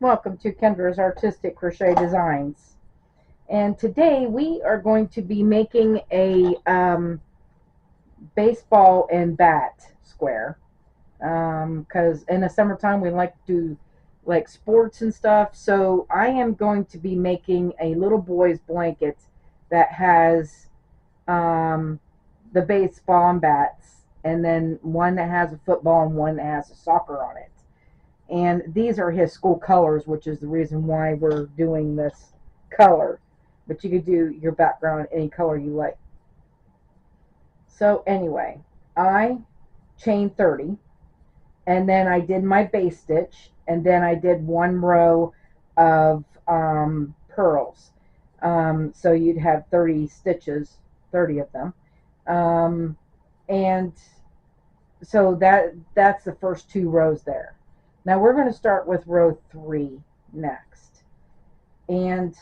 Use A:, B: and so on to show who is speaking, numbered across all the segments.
A: Welcome to Kendra's Artistic Crochet Designs. And today we are going to be making a baseball and bat square. Because in the summertime we like to do like sports and stuff. So I am going to be making a little boy's blanket that has the baseball and bats, and then one that has a football and one that has a soccer on it. And these are his school colors, which is the reason why we're doing this color. But you could do your background any color you like. So anyway, I chained 30, and then I did my base stitch, and then I did one row of pearls. So you'd have 30 stitches, 30 of them. And so that's the first two rows there. Now we're going to start with row 3 next. And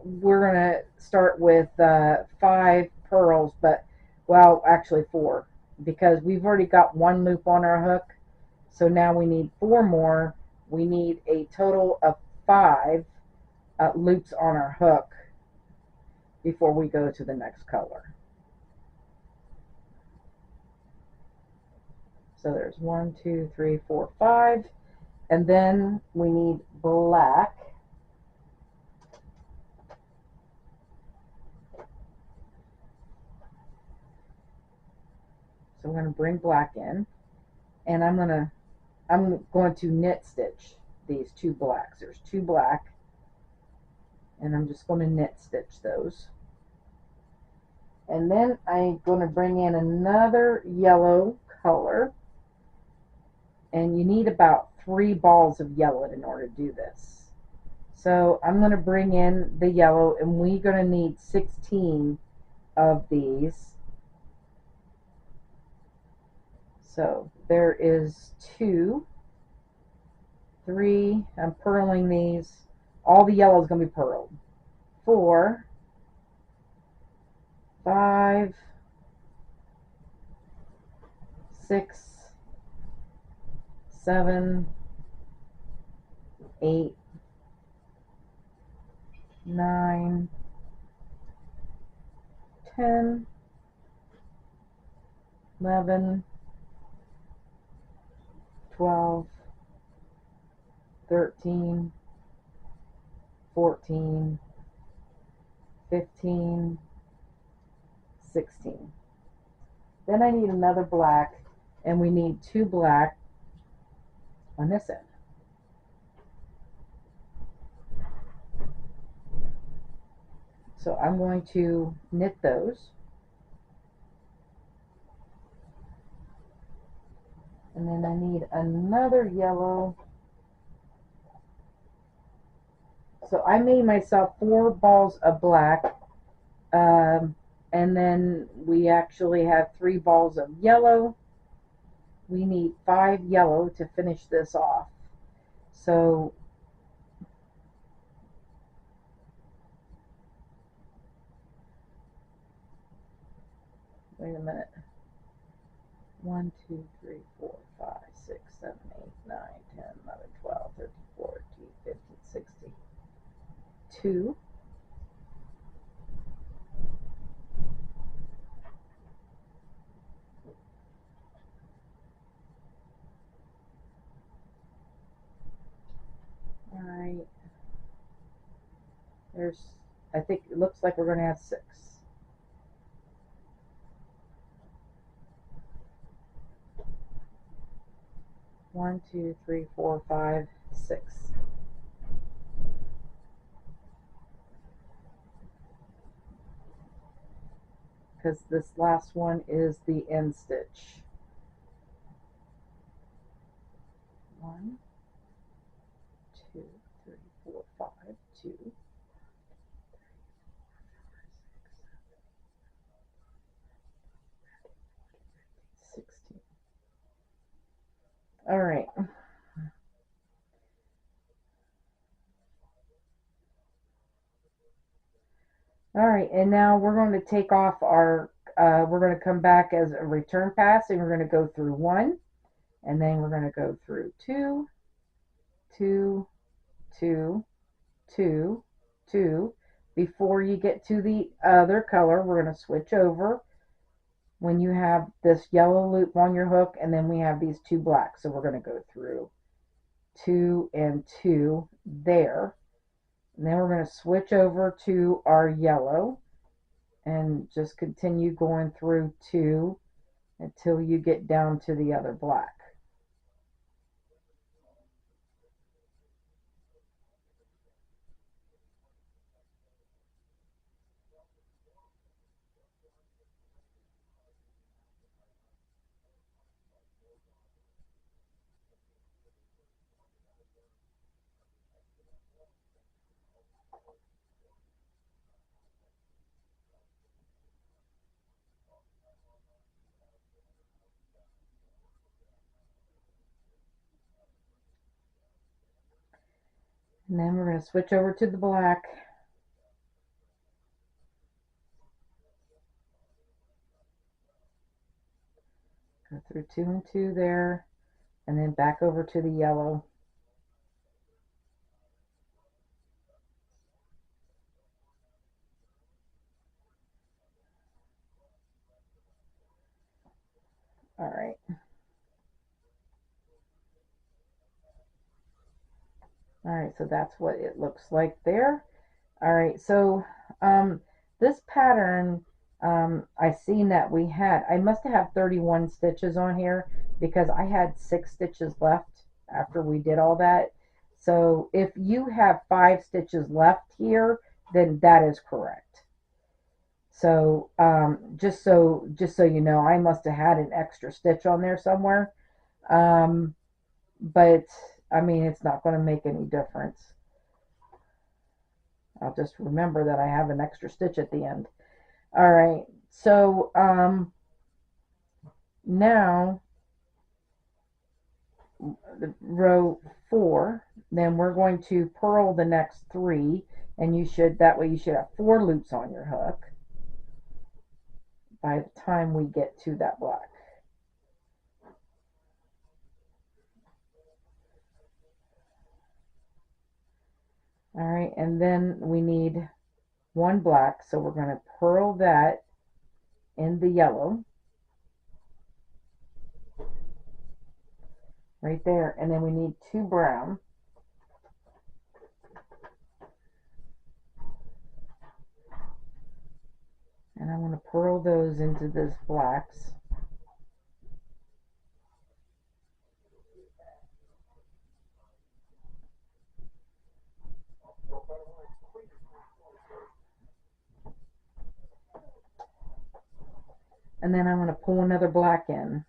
A: we're going to start with 5 pearls, but, well, actually 4, because we've already got one loop on our hook. So now we need 4 more. We need a total of 5 loops on our hook before we go to the next color. So there's 1, 2, 3, 4, 5. And then we need black. So I'm going to bring black in, and I'm going to knit stitch these 2 blacks. There's 2 black, and I'm just going to knit stitch those. And then I'm going to bring in another yellow color, and you need about 3 balls of yellow in order to do this. So I'm going to bring in the yellow, and we're going to need 16 of these. So there is 2, 3, I'm purling these. All the yellow is going to be purled. 4, 5, 6, 7, 8, 9, 10, 11, 12, 13, 14, 15, 16. Then I need another black, and we need 2 black on this end. So I'm going to knit those. And then I need another yellow. So I made myself 4 balls of black. And then we actually have 3 balls of yellow. We need 5 yellow to finish this off. So wait a minute. 1, 2, 3, 4, 5, 6, 7, 8, 9, 10, 11, 12, 13, 14, 15, 16. 2. Alright. I think it looks like we're going to have 6. 1, 2, 3, 4, 5, 6. Because this last one is the end stitch. 1, 2, 3, 4, 5, 2. 16. All right. All right, and now we're going to take off our, we're going to come back as a return pass, and we're going to go through 1, And then we're going to go through 2, 2, 2, 2, 2. Before you get to the other color, we're going to switch over when you have this yellow loop on your hook, and then we have these 2 blacks. So we're going to go through 2 and 2 there. And then we're going to switch over to our yellow and just continue going through 2 until you get down to the other black. And then we're going to switch over to the black. Go through 2 and 2 there, and then back over to the yellow. All right. All right, so that's what it looks like there. All right, so this pattern, I seen that I must have 31 stitches on here because I had 6 stitches left after we did all that. So if you have 5 stitches left here, then that is correct. So just so you know, I must have had an extra stitch on there somewhere. But I mean, it's not going to make any difference. I'll just remember that I have an extra stitch at the end. All right, so now row 4, then we're going to purl the next 3, and that way you should have 4 loops on your hook by the time we get to that black. All right, and then we need 1 black, so we're going to purl that in the yellow right there, and then we need 2 brown. And I'm going to purl those into these blacks. And then I'm going to pull another black in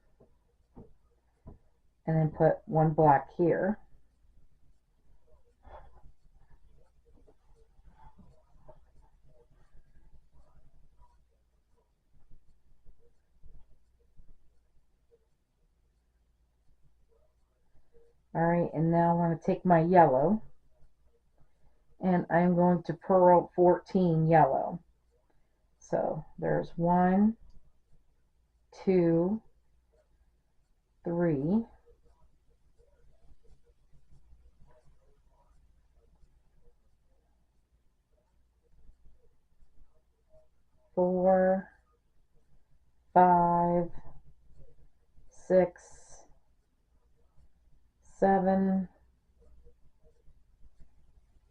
A: and then put 1 black here. All right, and now I'm going to take my yellow and I'm going to purl 14 yellow. So there's 1, 2, 3, 4, 5, 6, 7,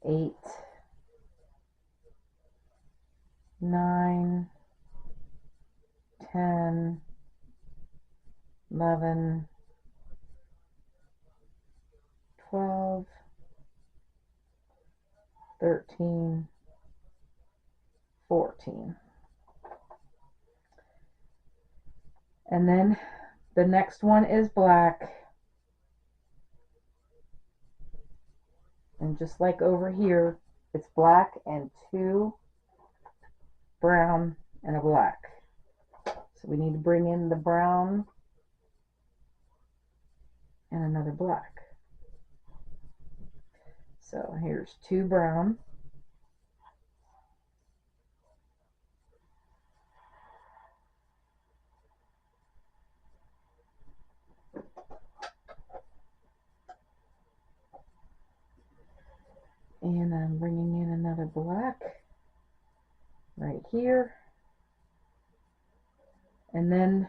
A: 8, 9, 10, 11, 12, 13, 14. And then the next one is black. And just like over here, it's black and 2 brown and a black. So we need to bring in the brown and another black. So here's 2 brown. another black right here, and then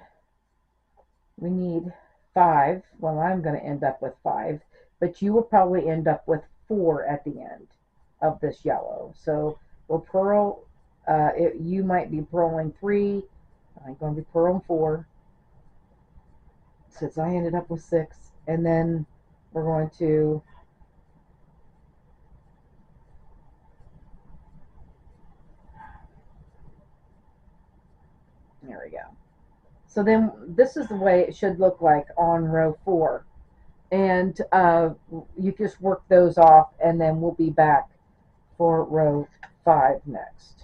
A: we need 5. Well, I'm going to end up with 5, but you will probably end up with 4 at the end of this yellow. So we'll purl, you might be purling 3, I'm going to be purling 4, since I ended up with 6, and then we're going to there we go. So then this is the way it should look like on row 4, and you just work those off, and then we'll be back for row 5 next.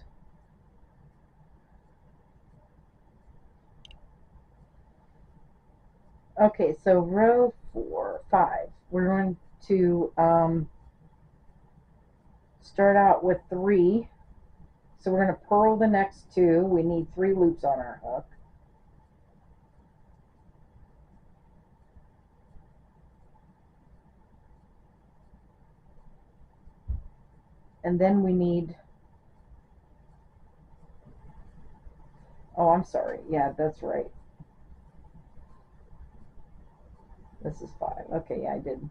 A: Okay, so row 5, we're going to start out with 3. So we're going to purl the next 2. We need 3 loops on our hook. And then we need, oh, I'm sorry. Yeah, that's right. This is 5. Okay, yeah, I did.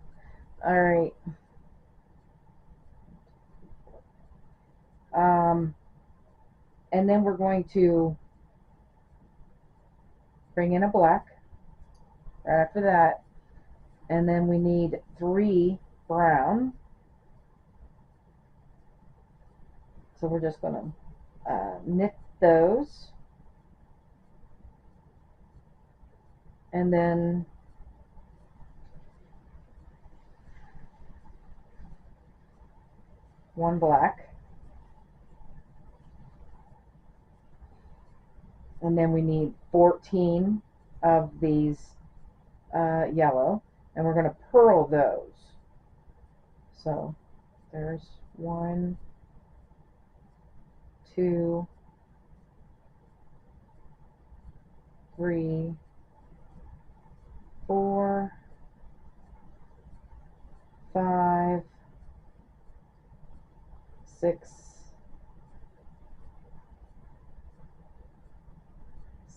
A: All right. And then we're going to bring in a black right after that. And then we need 3 brown. So we're just going to knit those. And then one black. And then we need 14 of these yellow, and we're going to purl those. So there's 1, 2, 3, 4, 5, 6,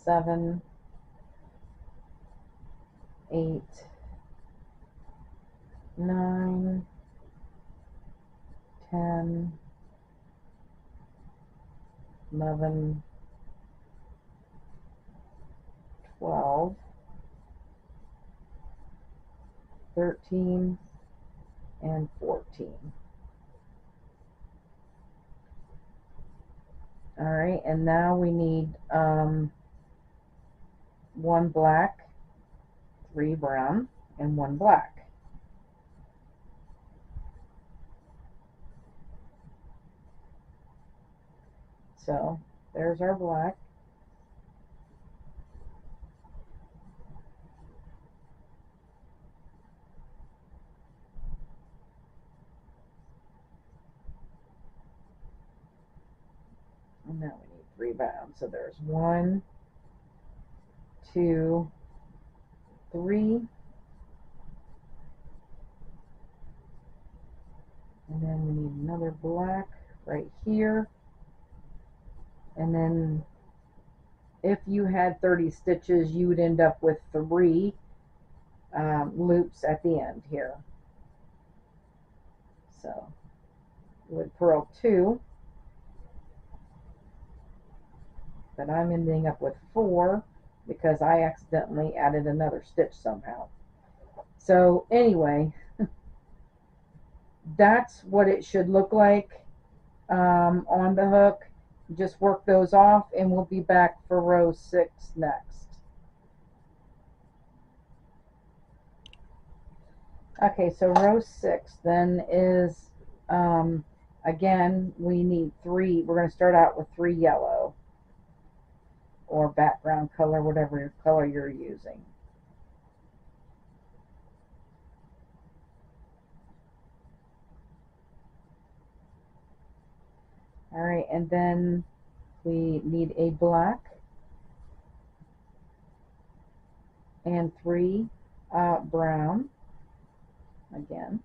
A: 7, 8, 9, 10, 11, 12, 13, and 14. All right, and now we need 1 black, 3 brown, and 1 black. So there's our black. And now we need 3 brown. So there's 1, 2, 3. And then we need another black right here. And then if you had 30 stitches, you would end up with 3 loops at the end here. So you would purl 2, but I'm ending up with 4 because I accidentally added another stitch somehow. So anyway, that's what it should look like on the hook. Just work those off, and we'll be back for row 6 next. Okay, so row 6 then is again, we need 3. We're going to start out with 3 yellow, or background color, whatever color you're using. All right, and then we need a black and 3 brown again.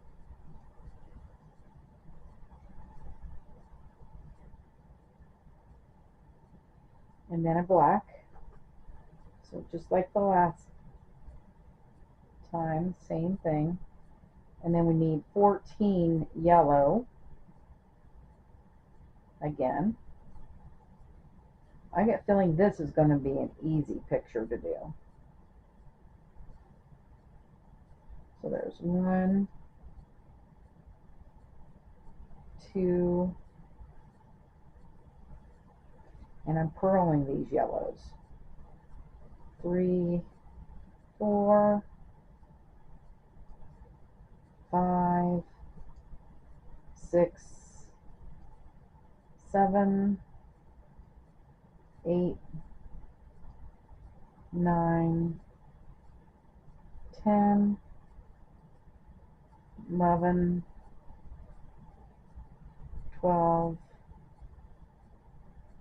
A: and then a black. So just like the last time, same thing. And then we need 14 yellow again. I get a feeling this is going to be an easy picture to do. So there's 1, 2, and I'm purling these yellows. 3, 4, 5, 6, 7, 8, 9, 10, 11, 12,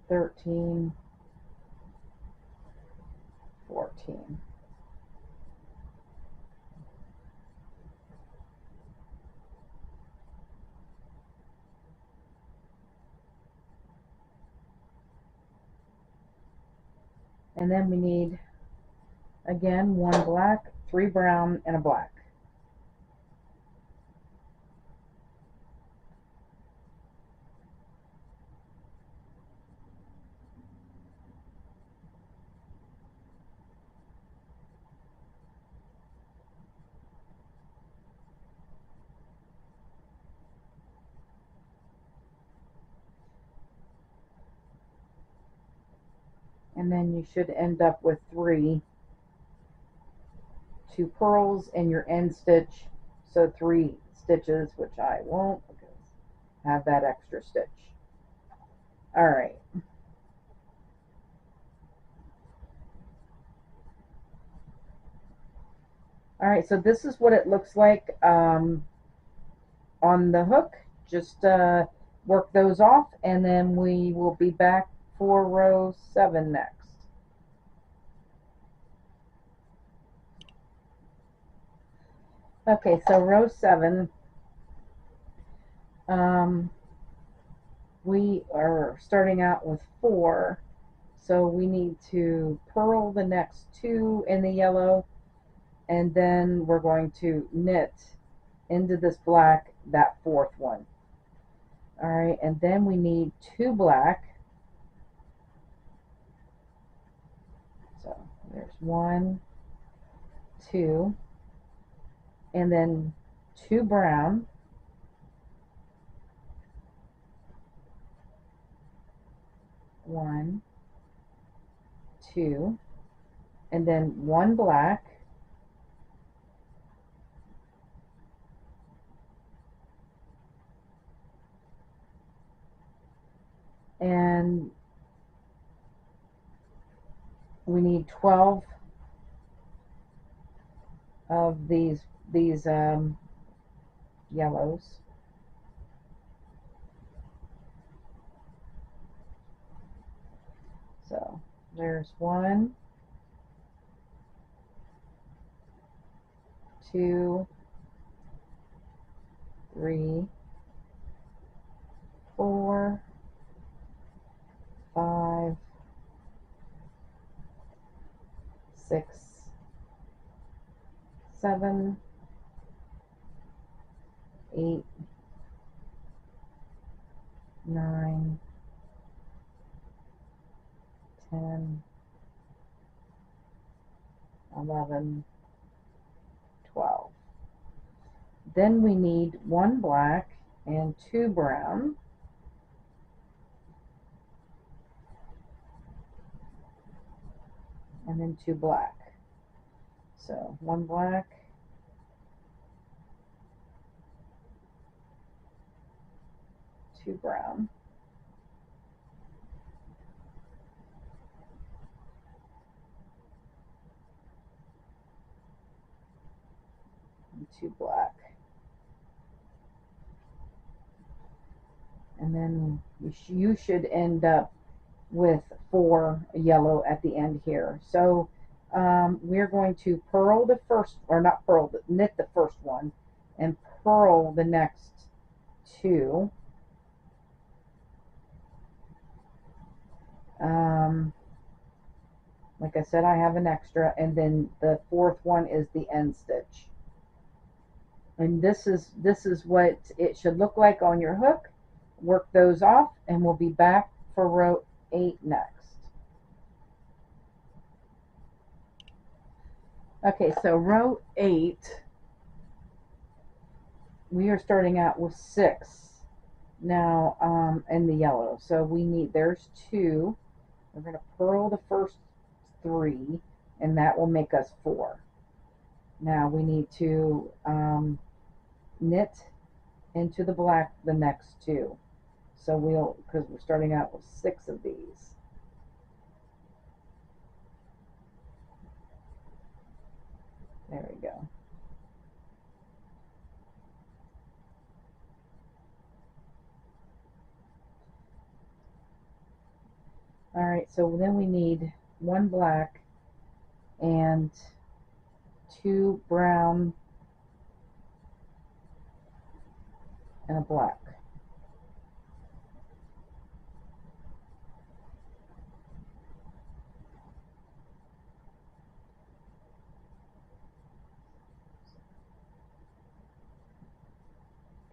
A: 13, 14. And then we need, again, 1 black, 3 brown, and a black. And then you should end up with 2 pearls in your end stitch, so 3 stitches, which I won't because I have that extra stitch. All right. All right, so this is what it looks like on the hook. Just work those off, and then we will be back for row 7 next. Okay, so row 7, we are starting out with 4, so we need to purl the next 2 in the yellow, and then we're going to knit into this black that 4th one. All right, and then we need 2 black. So there's 1, 2, and then 2 brown. 1, 2, and then 1 black. And we need 12 of these yellows. So there's 1, 2, 3, 4, 5, 6, 7, 8, 9, 10, 11, 12. Then we need 1 black and 2 brown. And then 2 black. So 1 black, 2 brown, and 2 black. And then you should end up with 4 yellow at the end here. So we're going to purl the first, or not purl, but knit the first one, and purl the next 2. Like I said, I have an extra, and then the fourth one is the end stitch. And this is what it should look like on your hook. Work those off, and we'll be back for row 8 next. Okay, so row 8, we are starting out with 6 now in the yellow. So we need, there's 2. We're going to purl the first 3, and that will make us 4. Now we need to knit into the black the next 2. So we'll, because we're starting out with 6 of these. There we go. All right, so then we need 1 black and 2 brown and a black.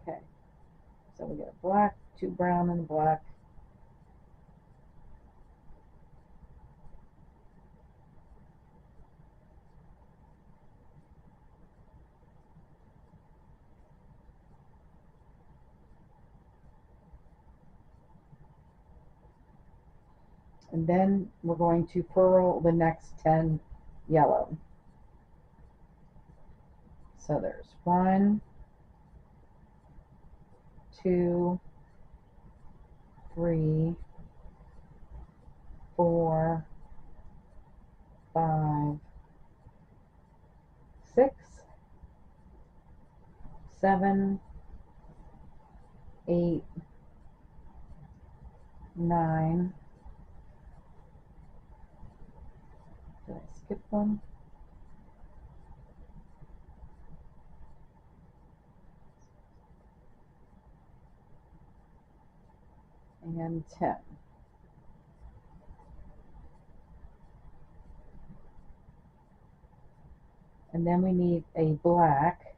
A: Okay, so we got a black, 2 brown and a black. And then we're going to purl the next 10 yellow. So there's 1, 2, 3, 4, 5, 6, 7, 8, 9. Did I skip one? And 10. And then we need a black,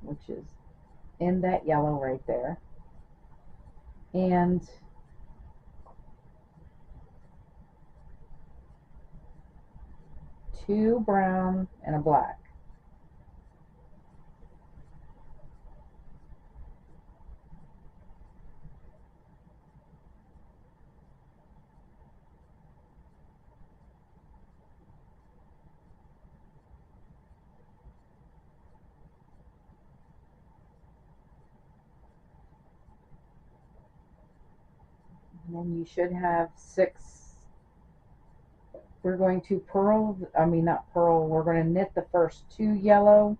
A: which is in that yellow right there, and 2 brown and a black. And then you should have 6. We're going to purl, I mean not purl, we're going to knit the first 2 yellow,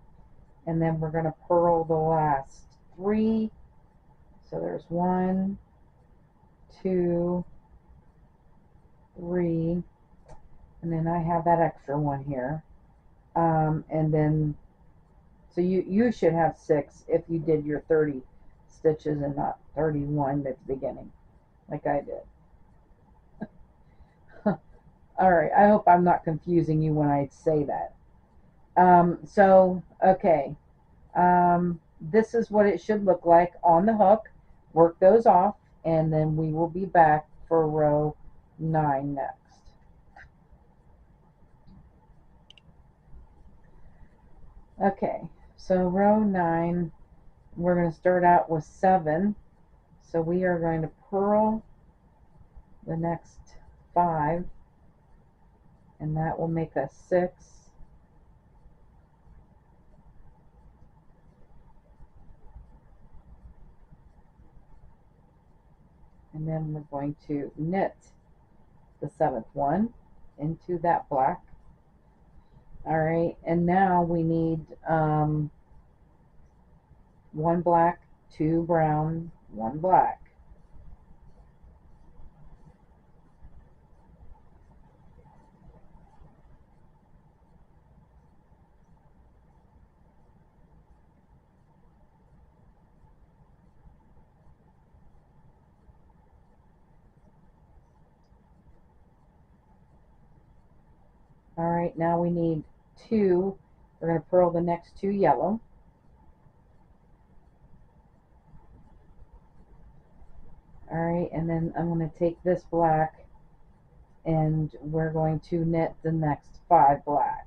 A: and then we're going to purl the last 3. So there's 1, 2, 3, and then I have that extra one here. And then, so you should have 6 if you did your 30 stitches and not 31 at the beginning, like I did. All right, I hope I'm not confusing you when I say that. Okay, this is what it should look like on the hook. Work those off, and then we will be back for row 9 next. Okay, so row 9, we're going to start out with 7. So we are going to purl the next 5, and that will make us 6. And then we're going to knit the 7th one into that black. All right, and now we need 1 black, 2 brown, 1 black. Alright, now we need 2. We're going to purl the next 2 yellow. Alright, and then I'm going to take this black and we're going to knit the next 5 black.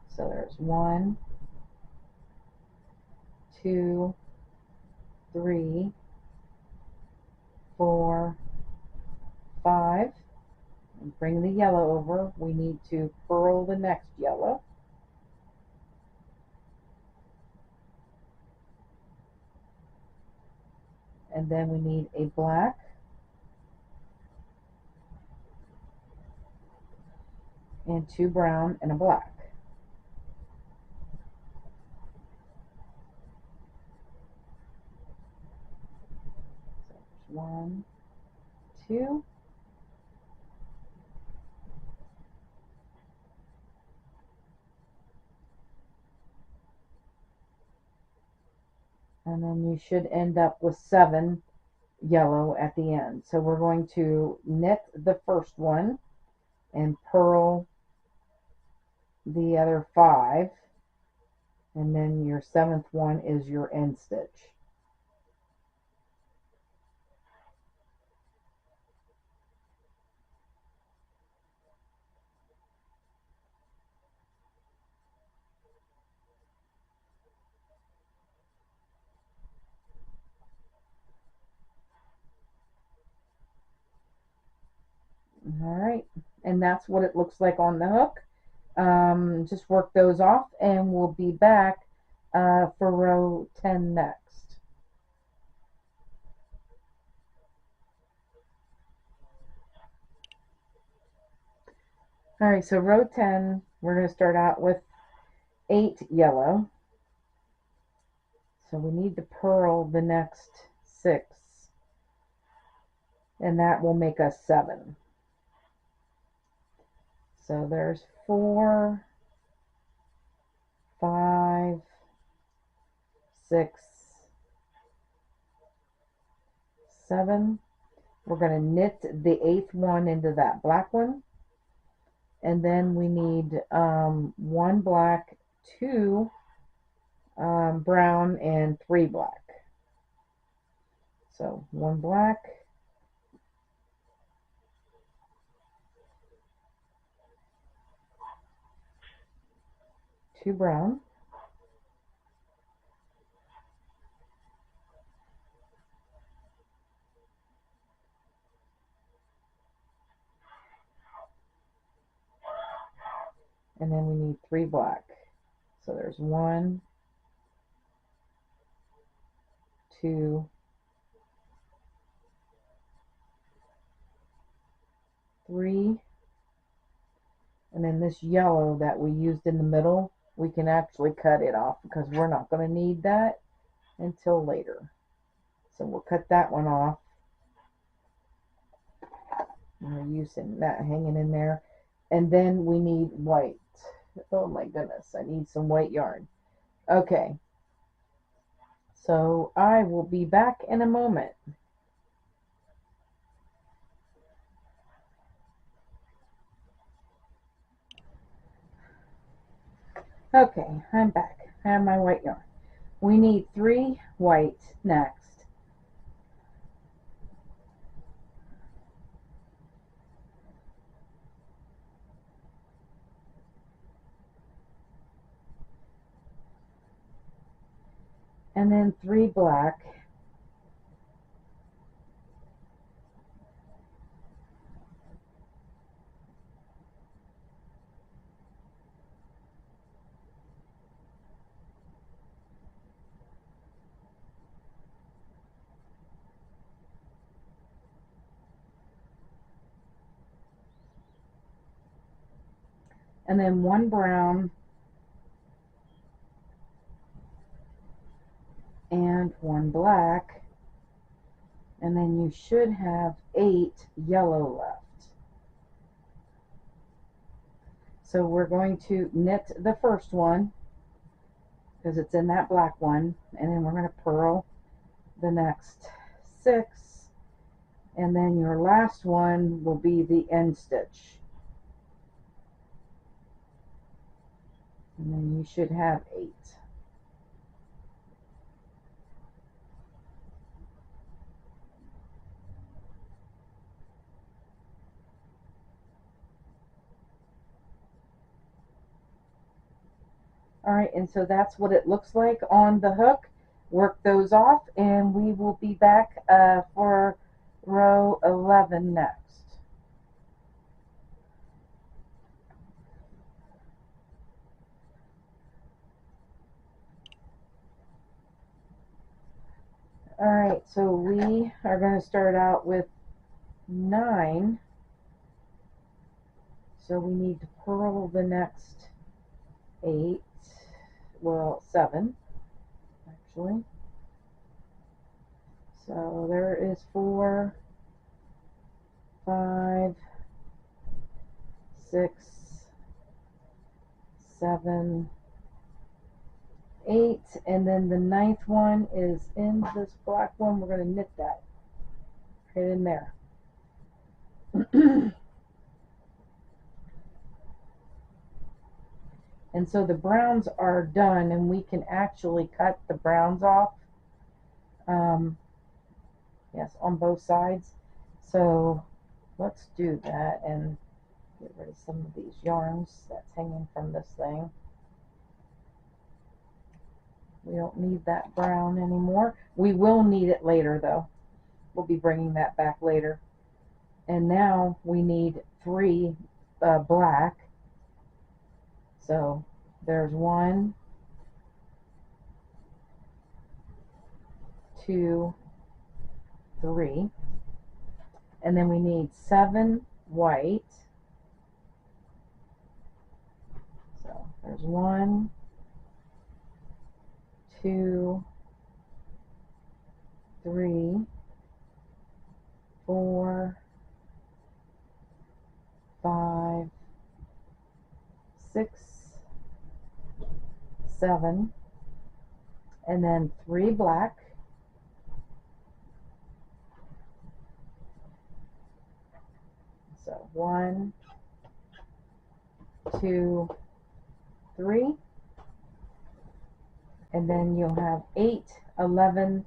A: So there's 1, 2, 3, 4, 5. And bring the yellow over. We need to purl the next yellow. And then we need a black. And 2 brown and a black. So there's 1, 2. And then you should end up with 7 yellow at the end. So we're going to knit the first one and purl the other 5, and then your 7th one is your end stitch. Alright, and that's what it looks like on the hook. Just work those off and we'll be back for row 10 next. Alright, so row 10, we're going to start out with 8 yellow. So we need to purl the next 6, and that will make us 7. So there's 4, 5, 6, 7. We're going to knit the 8th one into that black one. And then we need 1 black, 2 brown, and 3 black. So 1 black, 2 brown, and then we need 3 black. So there's 1, 2, 3, and then this yellow that we used in the middle, we can actually cut it off because we're not going to need that until later. So we'll cut that one off. We're using that hanging in there. And then we need white. Oh my goodness, I need some white yarn. Okay, so I will be back in a moment. Okay, I'm back. I have my white yarn. We need 3 white next. And then 3 black. And then 1 brown and 1 black, and then you should have 8 yellow left. So we're going to knit the first one because it's in that black one, and then we're going to purl the next 6, and then your last one will be the end stitch. And then you should have 8. Alright, and so that's what it looks like on the hook. Work those off, and we will be back for row 11 next. Alright, so we are going to start out with 9. So we need to purl the next 8, well, 7 actually. So there is 4, 5, 6, 7, 8, and then the 9th one is in this black one. We're going to knit that right in there. And so the browns are done, and we can actually cut the browns off. Yes, on both sides. So let's do that and get rid of some of these yarns that's hanging from this thing. We don't need that brown anymore. We will need it later though. We'll be bringing that back later. And now we need 3 black. So there's 1, 2, 3. And then we need 7 white. So there's 1, 2, 3, 4, 5, 6, 7, and then 3 black. So 1, 2, 3, and then you'll have 8, 11,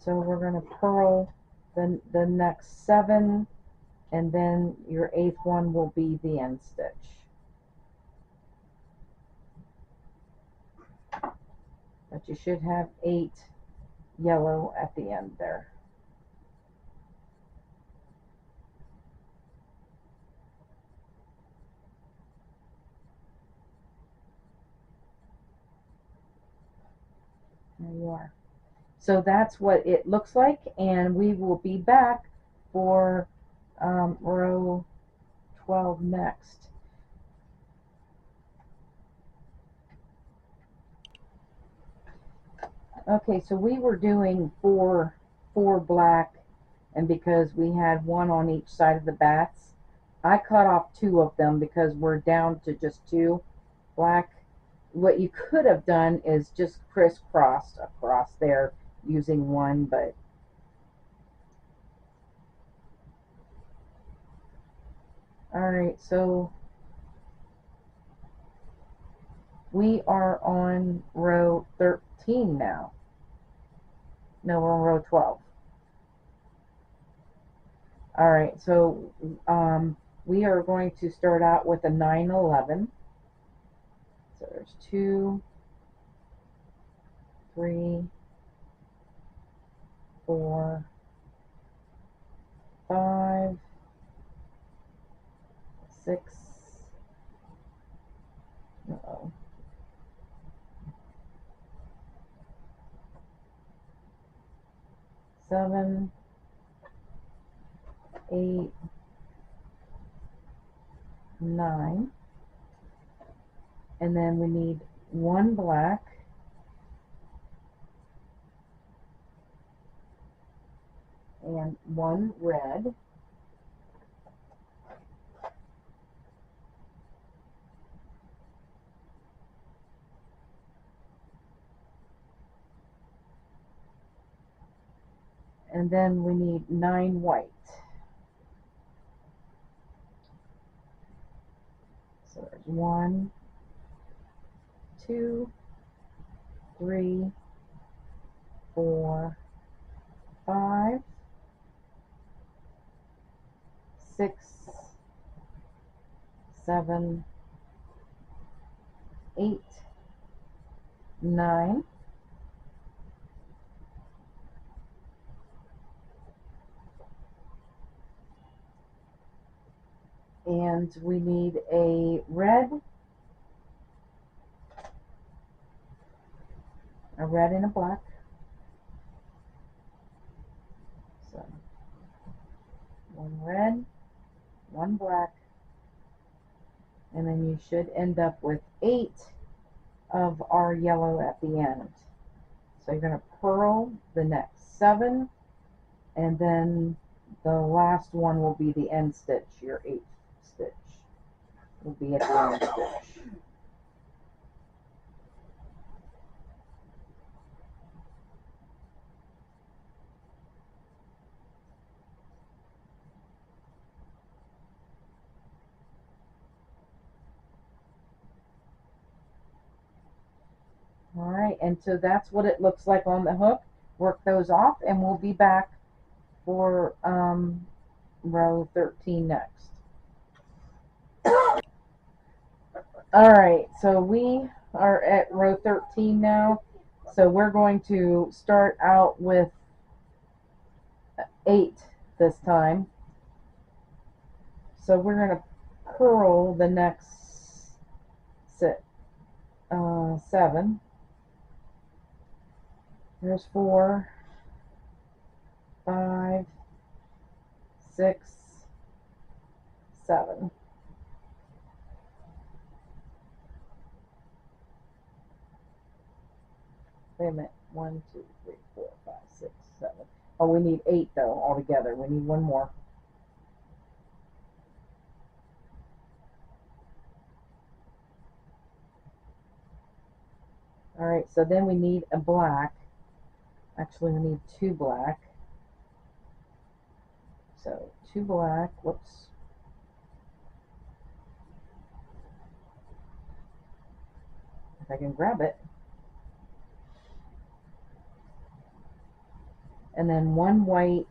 A: so we're going to purl the next 7, and then your 8th one will be the end stitch. But you should have 8 yellow at the end there. There you are. So that's what it looks like, and we will be back for row 12 next. Okay, so we were doing four black, and because we had 1 on each side of the bats, I cut off 2 of them because we're down to just 2 black. What you could have done is just crisscrossed across there using 1, but alright, so we are on row 13 now. No, we're on row 12. Alright, so we are going to start out with a 9-11. So there's 2, 3, 4, 5, 6, 7, 8, 9, and then we need 1 black, and 1 red, and then we need 9 white. there's 1, 2, 3, 4, 5, 6, 7, 8, 9, and we need a red, and a black. So 1 red, 1 black, and then you should end up with 8 of our yellow at the end. So you're going to purl the next 7, and then the last one will be the end stitch. Your 8th stitch will be at the end stitch. Alright, and so that's what it looks like on the hook. Work those off, and we'll be back for row 13 next. Alright, so we are at row 13 now. So we're going to start out with 8 this time. So we're going to purl the next 7. There's 4, 5, 6, 7. Wait a minute. 1, 2, 3, 4, 5, 6, 7. Oh, we need 8 though altogether. We need 1 more. Alright, so then we need a black. Actually, we need 2 black. So 2 black. Whoops. If I can grab it. And then 1 white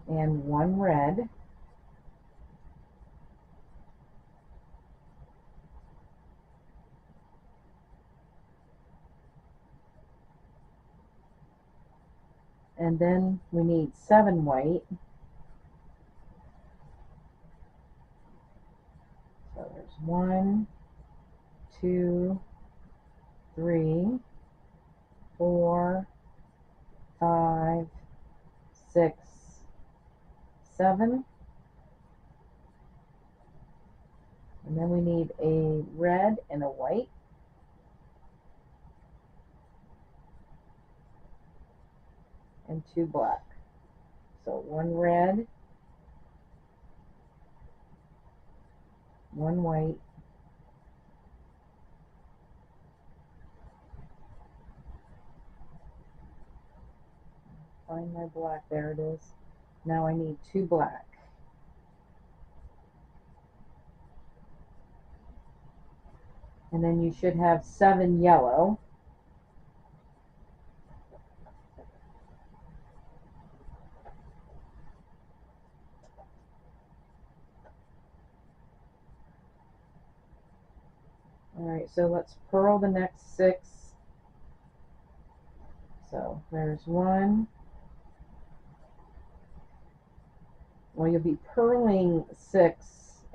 A: and 1 red. And then we need 7 white. So there's 1, 2, 3, 4, 5, 6, 7. And then we need a red and a white. And 2 black. So 1 red, 1 white, find my black, there it is. Now I need 2 black. And then you should have 7 yellow. Alright, so let's purl the next 6. So there's 1. Well, you'll be purling 6,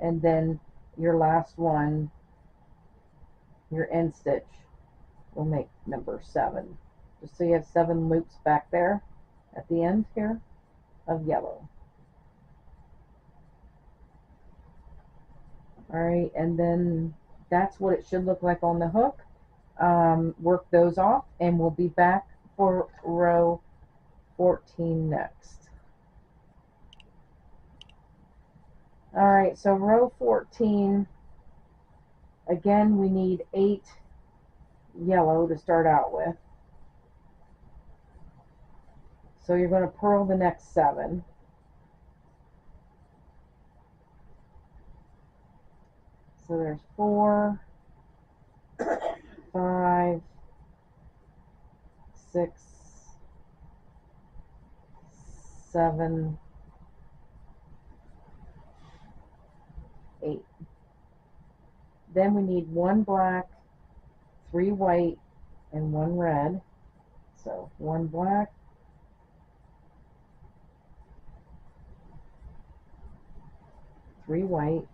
A: and then your last one, your end stitch, will make number 7. Just so you have 7 loops back there at the end here of yellow. Alright, and then that's what it should look like on the hook. Work those off, and we'll be back for row 14 next. Alright, so row 14, again we need 8 yellow to start out with. So you're going to purl the next 7. So there's 4, 5, 6, 7, 8. Then we need 1 black, 3 white, and 1 red. So 1 black, 3 white,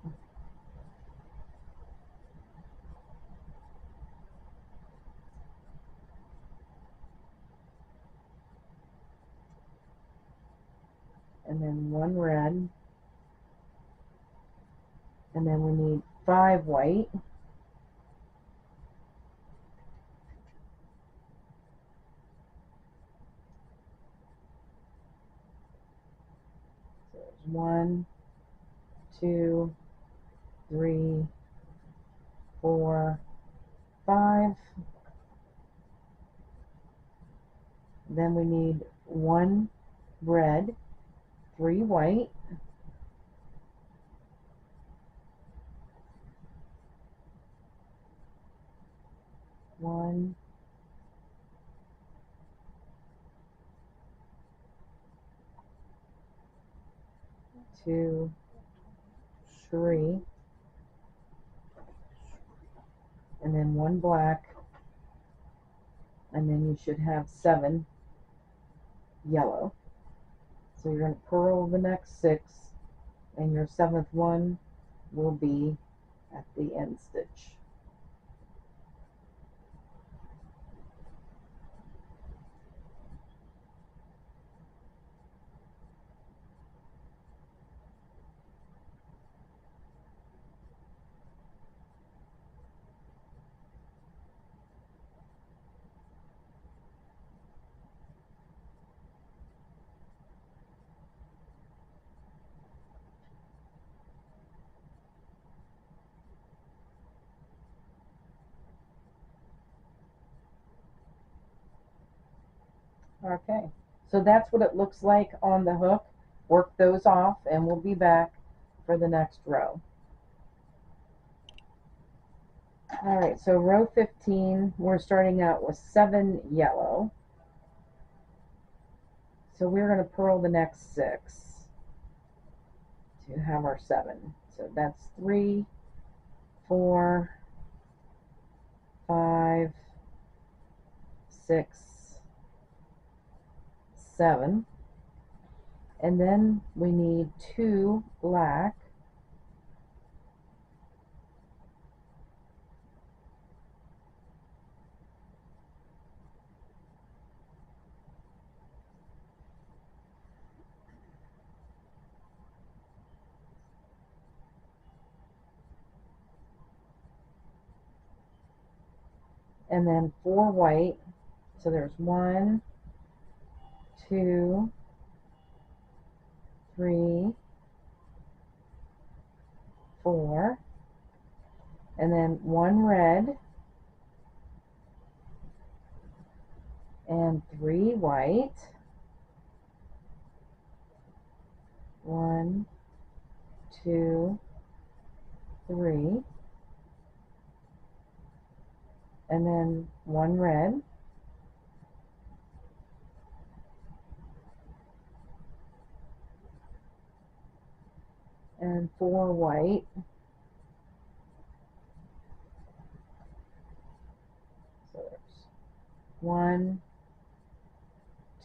A: and then 1 red, and then we need 5 white, so there's 1, 2, 3, 4, 5. Then we need 1 red, 3 white, 1, 2, 3, and then 1 black, and then you should have 7 yellow. So you're going to purl the next 6, and your 7th one will be at the end stitch. Okay, so that's what it looks like on the hook. Work those off and we'll be back for the next row. Alright, so row 15, we're starting out with 7 yellow. So we're going to purl the next 6 to have our 7. So that's 3, 4, 5, 6, 7. And then we need 2 black, and then 4 white. So there's 1, 2, 3, 4, and then 1 red, and 3 white, 1, 2, 3, and then 1 red, and 4 white, so there's 1,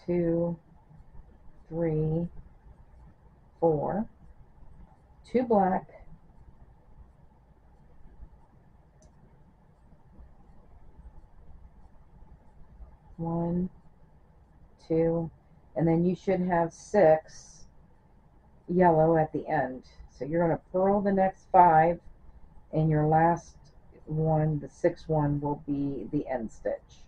A: 2, 3, 4, 2 black, 1, 2, and then you should have 6 yellow at the end. So you're going to purl the next 5, and your last one, the 6th one, will be the end stitch.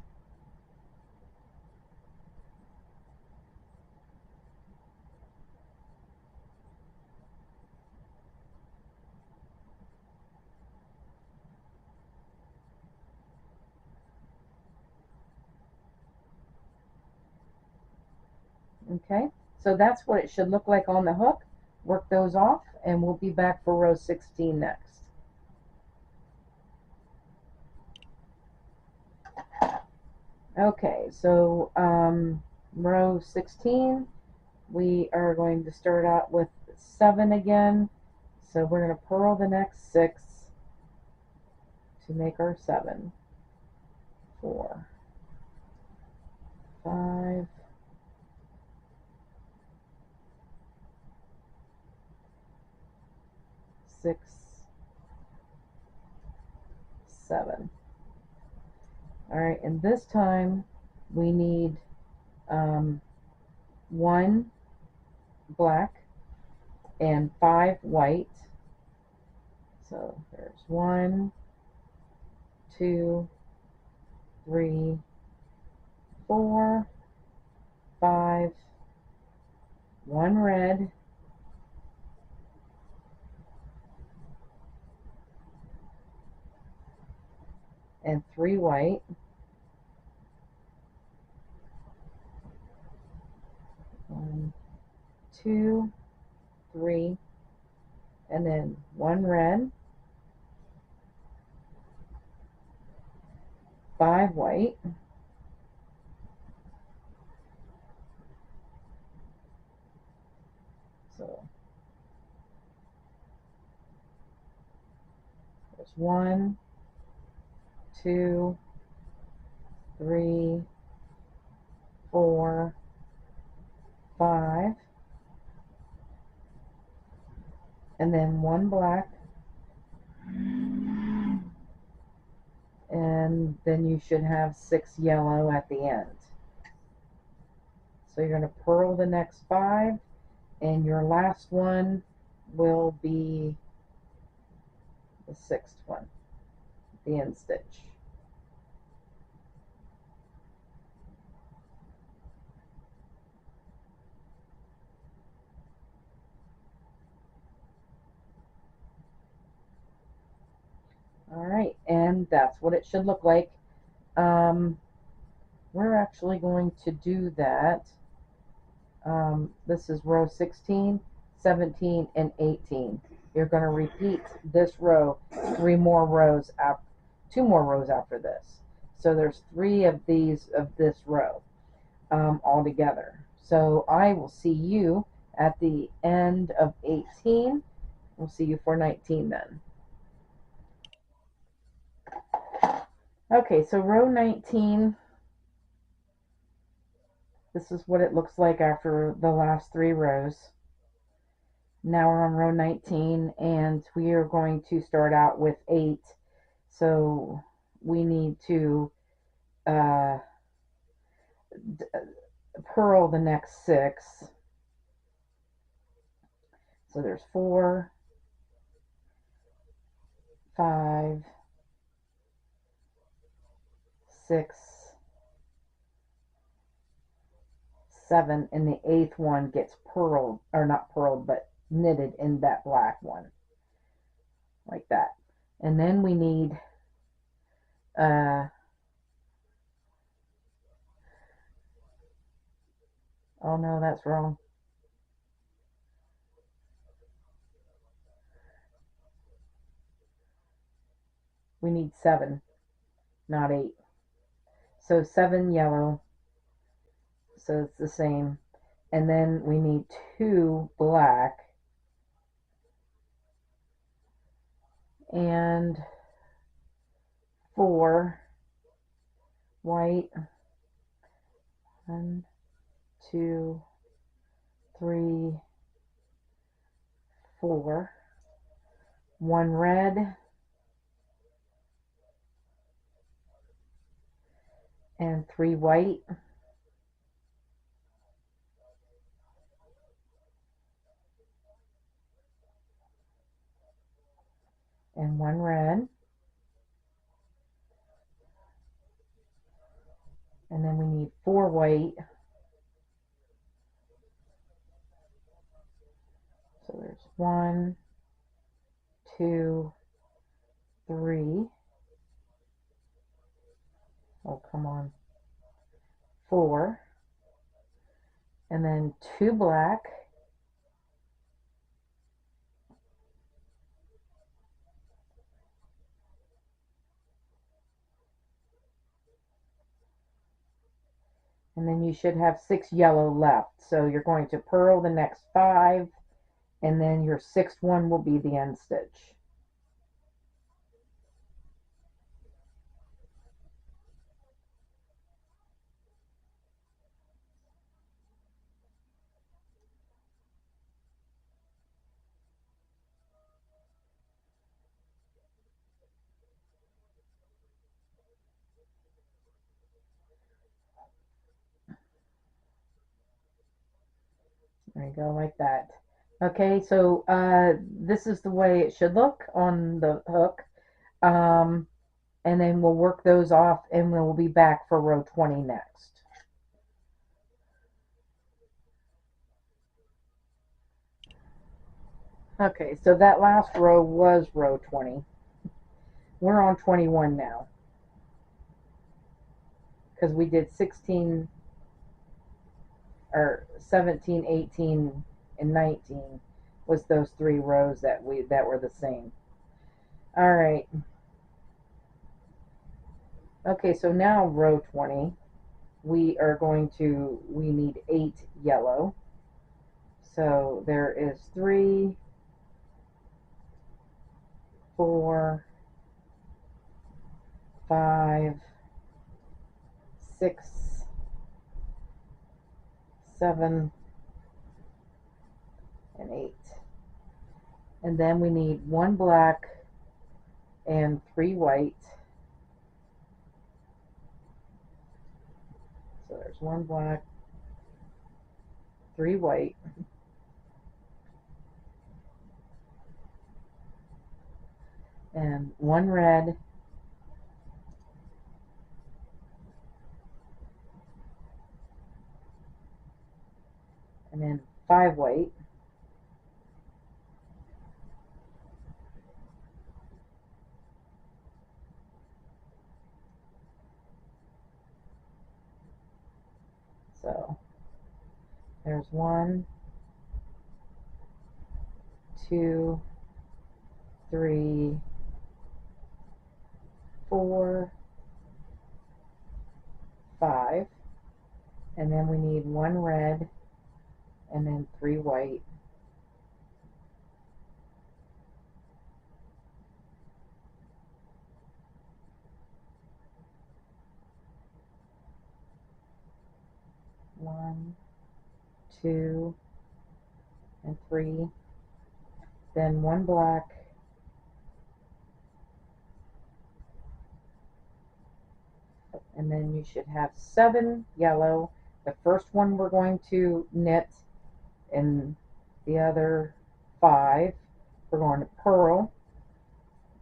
A: Okay, so that's what it should look like on the hook. Work those off and we'll be back for row 16 next. Okay, so row 16, we are going to start out with 7 again. So we're going to purl the next 6 to make our 7. 4, 5, 6, 7. All right, and this time we need 1 black and 5 white. So there's 1, 2, 3, 4, 5, 1 red, and 3 white. 1, 2, 3, and then 1 red, 5 white, so there's 1, 2, 3, 4, 5, and then 1 black, and then you should have 6 yellow at the end. So you're going to purl the next 5, and your last one will be the 6th one, the end stitch. All right, and that's what it should look like. We're actually going to do that. This is row 16, 17, and 18. You're going to repeat this row 3 more rows after, 2 more rows after this. So there's 3 of these of this row all together. So I will see you at the end of 18. We'll see you for 19 then. Okay, so row 19, this is what it looks like after the last 3 rows. Now we're on row 19, and we are going to start out with 8. So we need to purl the next 6. So there's 4, 5, 6, 7, and the 8th one gets purled, or not purled, but knitted in that black one, like that. And then we need oh no, that's wrong. We need 7, not 8. So 7 yellow, so it's the same. And then we need 2 black and 4 white. 1, 2, 3, 4. 1 red and 3 white. And 1 red. And then we need 4 white. So there's 1, 2, 3. Oh, come on. 4. And then 2 black. And then you should have 6 yellow left. So you're going to purl the next 5, and then your 6th one will be the end stitch. There you go, like that. Okay, so this is the way it should look on the hook. Um, and then we'll work those off and we'll be back for row 20 next. Okay, so that last row was row 20. We're on 21 now because we did 16 or 17, 18, and 19 was those 3 rows that were the same. All right. Okay, so now row 20, we need 8 yellow. So there is 3, 4, 5, 6, 7, and 8. And then we need 1 black and 3 white. So there's 1 black, 3 white, and 1 red, and then 5 white, so there's 1, 2, 3, 4, 5, and then we need 1 red, and then 3 white, one, 2, and 3, then 1 black, and then you should have 7 yellow. The first one we're going to knit, and the other 5 we're going to purl,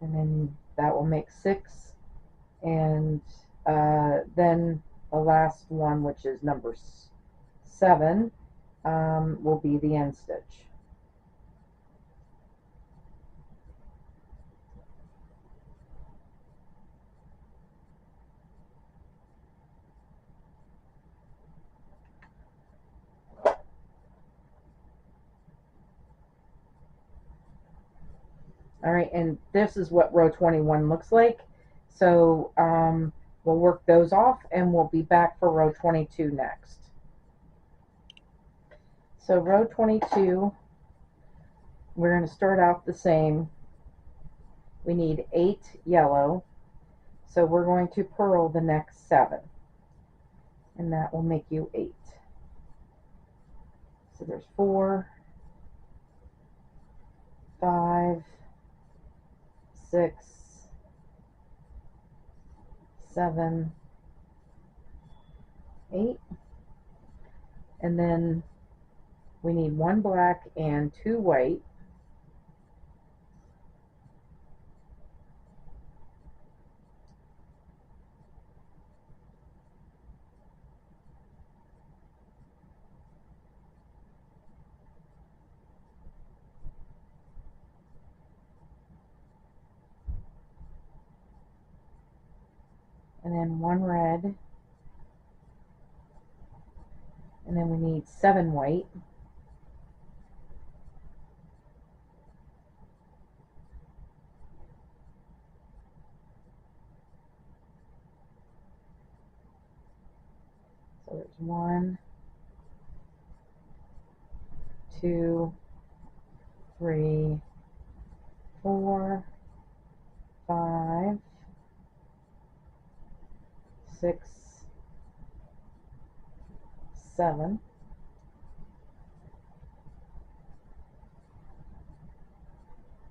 A: and then that will make 6, and then the last one, which is number 7, will be the end stitch. All right, and this is what row 21 looks like. So we'll work those off and we'll be back for row 22 next. So row 22, we're going to start out the same. We need 8 yellow, so we're going to purl the next 7, and that will make you 8. So there's 4, 5, 6, 7, 8, and then we need 1 black and 2 white, and then 1 red, and then we need 7 white, so there's 1, 2, 3, 4, 5, 6, 7.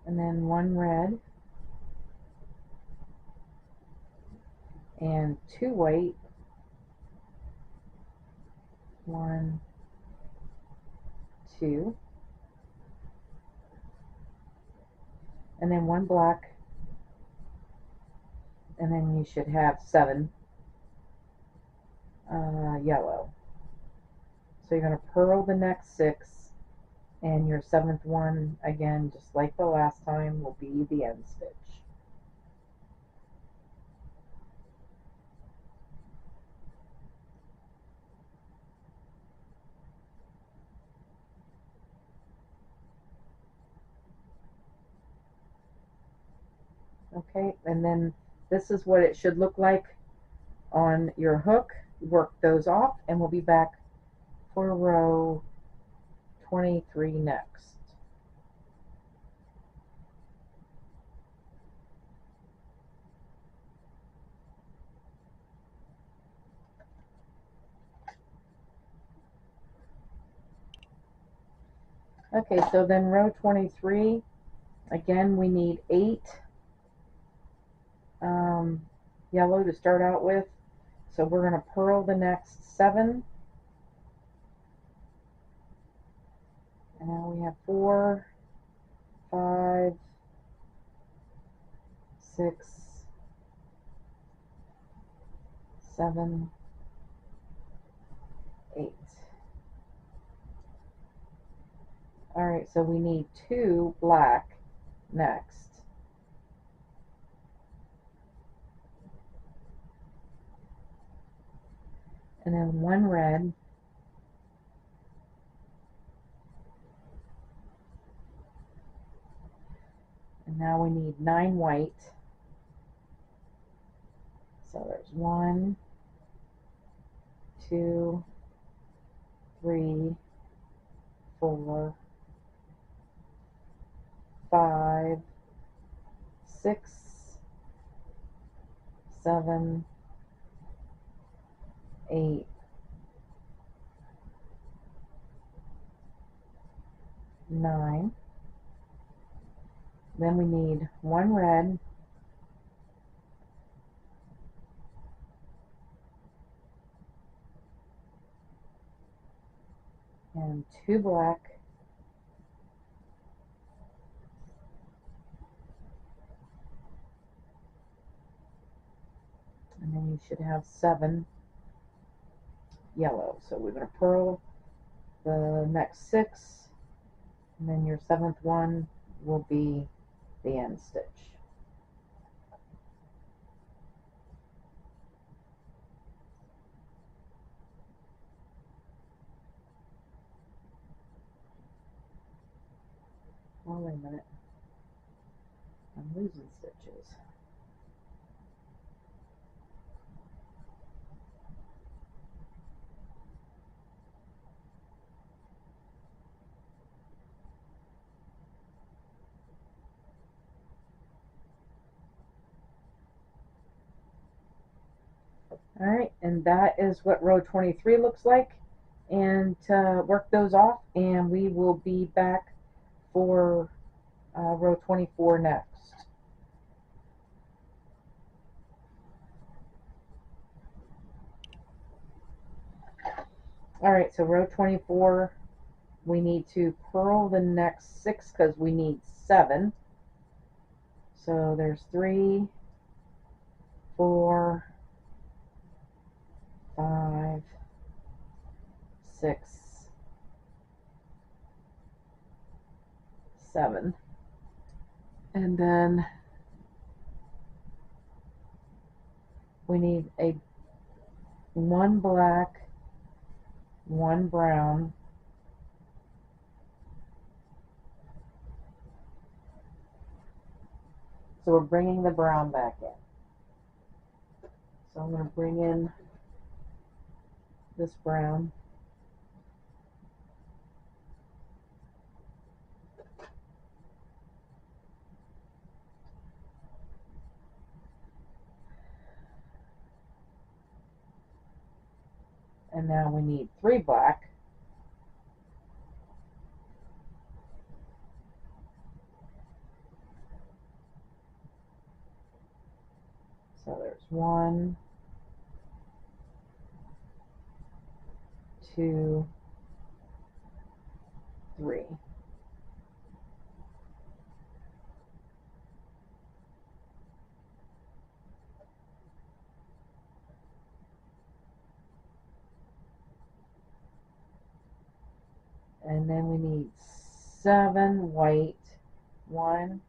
A: And then 1 red and 2 white. 1, 2, and then 1 black, and then you should have 7 yellow. So you're going to purl the next 6, and your 7th one, again, just like the last time, will be the end stitch. Okay, and then this is what it should look like on your hook. Work those off, and we'll be back for row 23 next. Okay, so then row 23, again we need 8 yellow to start out with. So we're going to purl the next 7. And now we have 4, 5, 6, 7, 8. Alright, so we need 2 black next. And then 1 red. And now we need 9 white. So there's 1, 2, 3, 4, 5, 6, 7, 8, 9. Then we need 1 red, and 2 black, and then you should have 7 yellow. So we're going to purl the next 6, and then your 7th one will be the end stitch. Oh, wait a minute. I'm losing stitches. Alright, and that is what row 23 looks like. And work those off, and we will be back for row 24 next. Alright, so row 24, we need to purl the next 6 because we need 7. So there's 3, 4, 5, 6, 7. And then we need 1 black, 1 brown, so we're bringing the brown back in. So I'm going to bring in this brown. And now we need 3 black. So there's 1, 2, 3. And then we need 7 white. 1,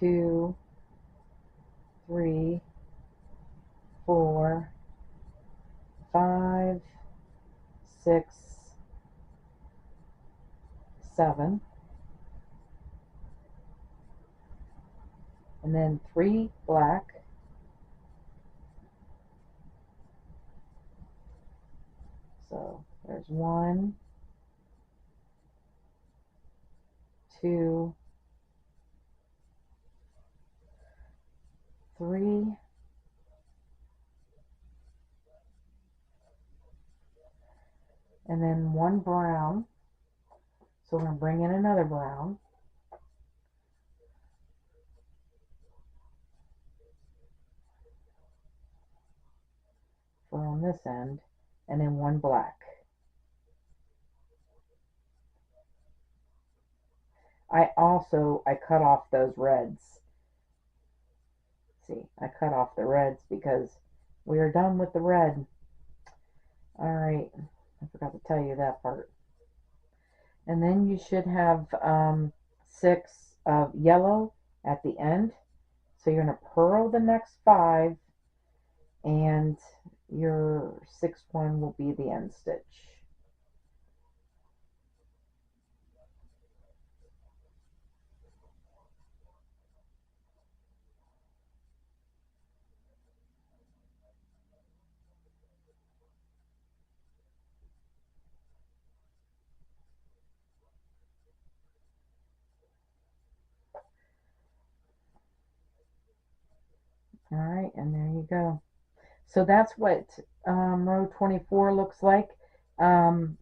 A: 2, 3, 4, 5, 6, 7. And then 3 black. So there's 1, 2, 3, and then 1 brown. So we're going to bring in another brown. For on this end, and then 1 black. I cut off those reds. See, I cut off the reds because we are done with the red. Alright, I forgot to tell you that part. And then you should have 6 of yellow at the end. So you're going to purl the next 5, and your 6th one will be the end stitch. Alright, and there you go. So that's what row 24 looks like.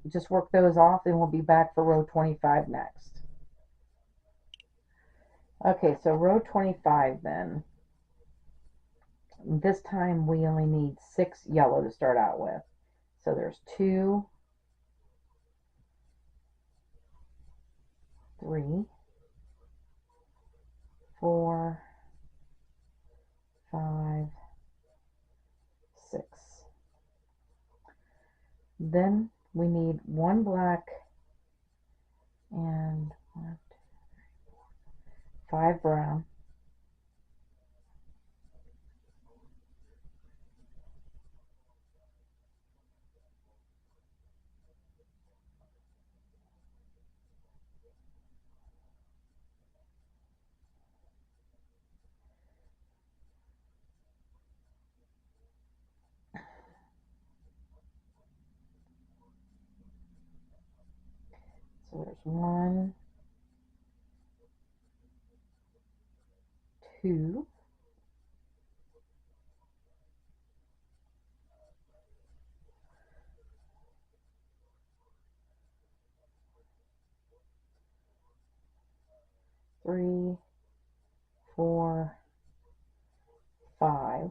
A: Just work those off and we'll be back for row 25 next. Okay, so row 25 then. This time we only need 6 yellow to start out with. So there's 2, 3, 4, 5, 6. Then we need 1 black and 5 brown. So there's 1, 2, 3, 4, 5.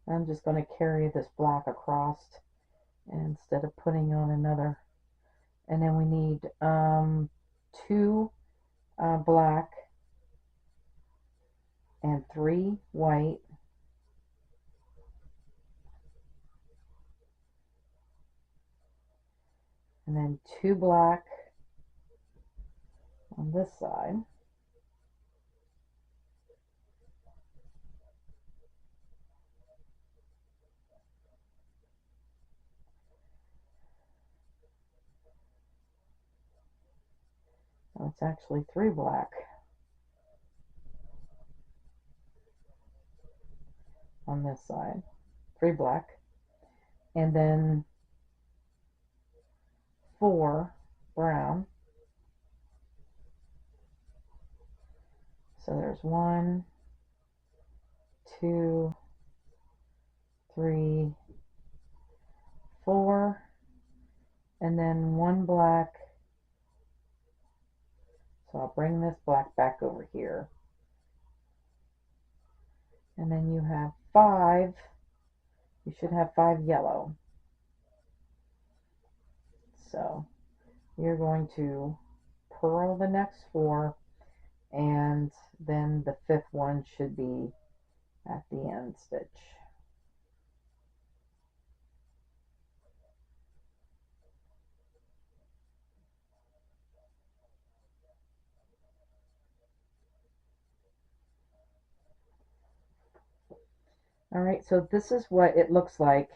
A: I'm just going to carry this black across instead of putting on another. And then we need 2 black and 3 white. And then 2 black on this side. Oh, it's actually 3 black on this side. 3 black. and then 4 brown. So there's 1, 2, 3, 4, and then 1 black. So I'll bring this black back over here. And then you have 5. You should have 5 yellow. So you're going to purl the next 4, and then the 5th one should be at the end stitch. All right, so this is what it looks like.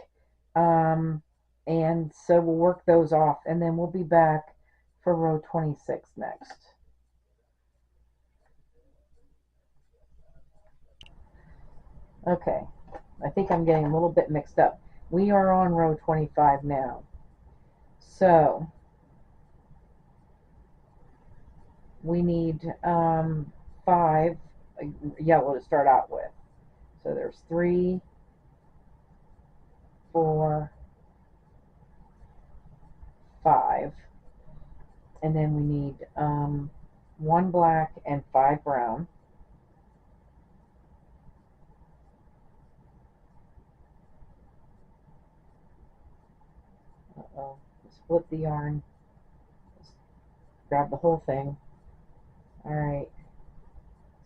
A: And so we'll work those off, and then we'll be back for row 26 next. Okay, I think I'm getting a little bit mixed up. We are on row 25 now. So we need 5 yellow to start out with. So there's 3, 4, 5, and then we need 1 black and 5 brown. Uh-oh, split the yarn. Just grab the whole thing. All right.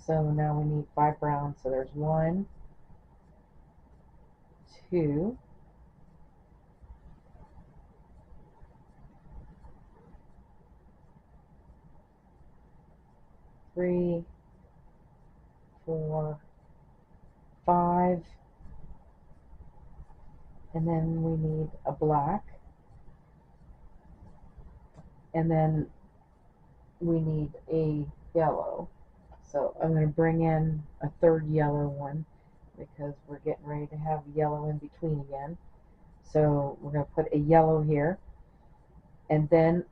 A: So now we need 5 brown. So there's 1, 2, 3, 4, 5, and then we need a black, and then we need a yellow. So I'm going to bring in a 3rd yellow one because we're getting ready to have yellow in between again. So we're going to put a yellow here, and then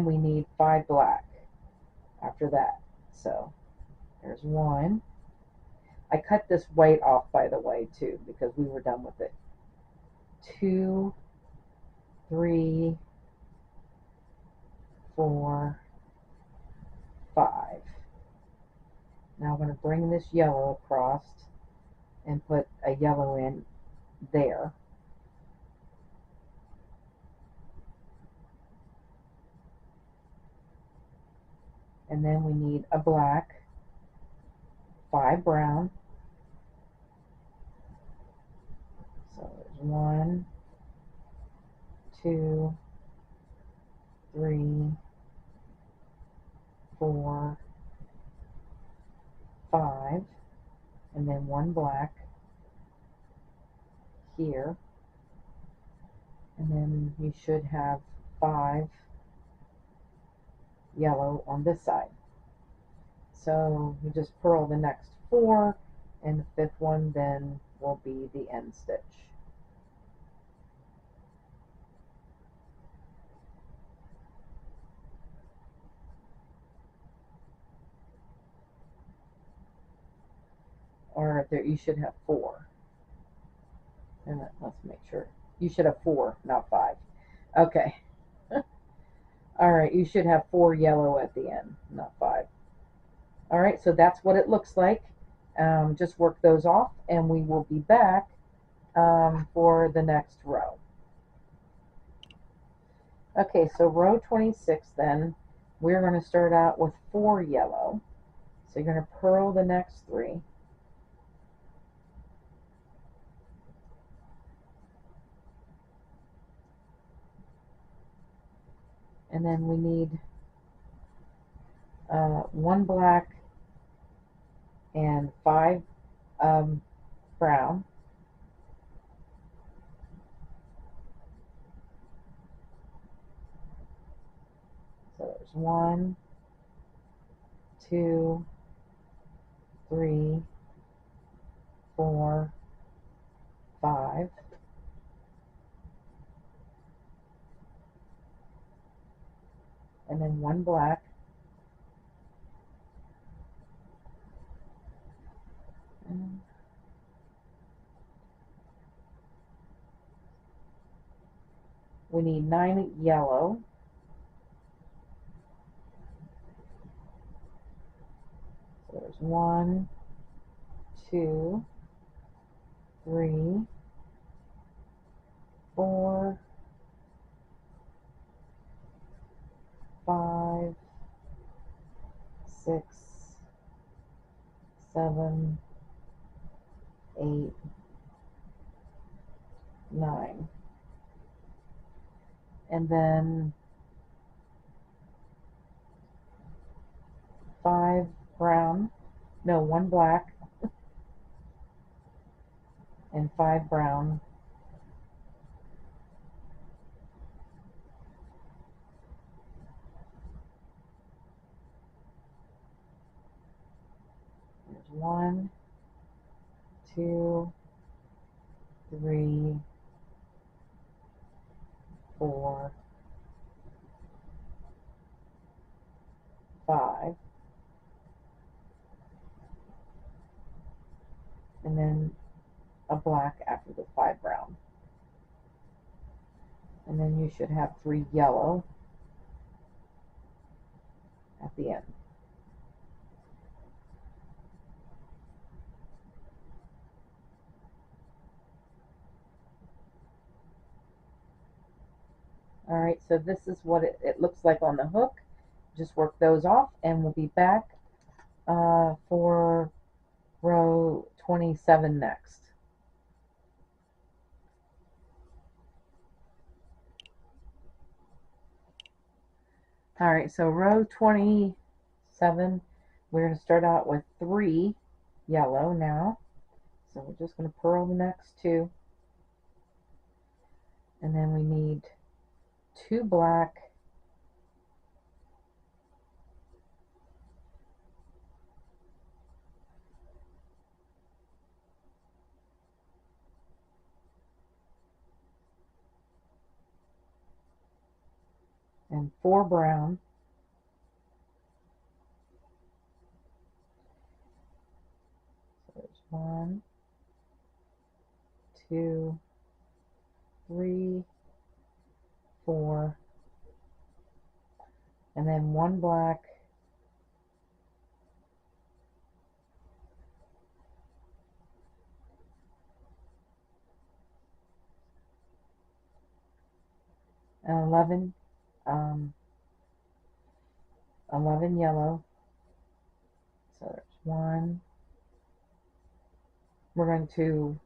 A: we need 5 black after that. So there's 1. I cut this white off, by the way, too, because we were done with it. 2, 3, 4, 5. Now I'm going to bring this yellow across and put a yellow in there. And then we need a black, 5 brown. So there's 1, 2, 3, 4, 5, and then 1 black here, and then you should have 5 yellow on this side. So you just purl the next 4, and the 5th one then will be the end stitch. Or there, you should have 4. And let's make sure. You should have 4, not 5. Okay. All right, you should have 4 yellow at the end, not 5. All right, so that's what it looks like. Just work those off, and we will be back for the next row. Okay, so row 26 then, we're going to start out with 4 yellow. So you're going to purl the next 3. And then we need 1 black and 5 brown. So there's 1, 2, 3, 4, 5, and then 1 black, and we need 9 yellow, so there's 1, 2, 3, 4, 5, 6, 7, 8, 9, and then 5 brown, no, 1 black, and 5 brown, there's 1, 2, 3, 4, 5, and then a black after the 5 brown. And then you should have 3 yellow at the end. Alright, so this is what it looks like on the hook. Just work those off, and we'll be back for row 27 next. Alright, so row 27, we're going to start out with 3 yellow now. So we're just going to purl the next 2. And then we need 2 black, and 4 brown, so there's 1, 2, 3, 4, and then 1 black, and 11 yellow, so there's 1. We're going to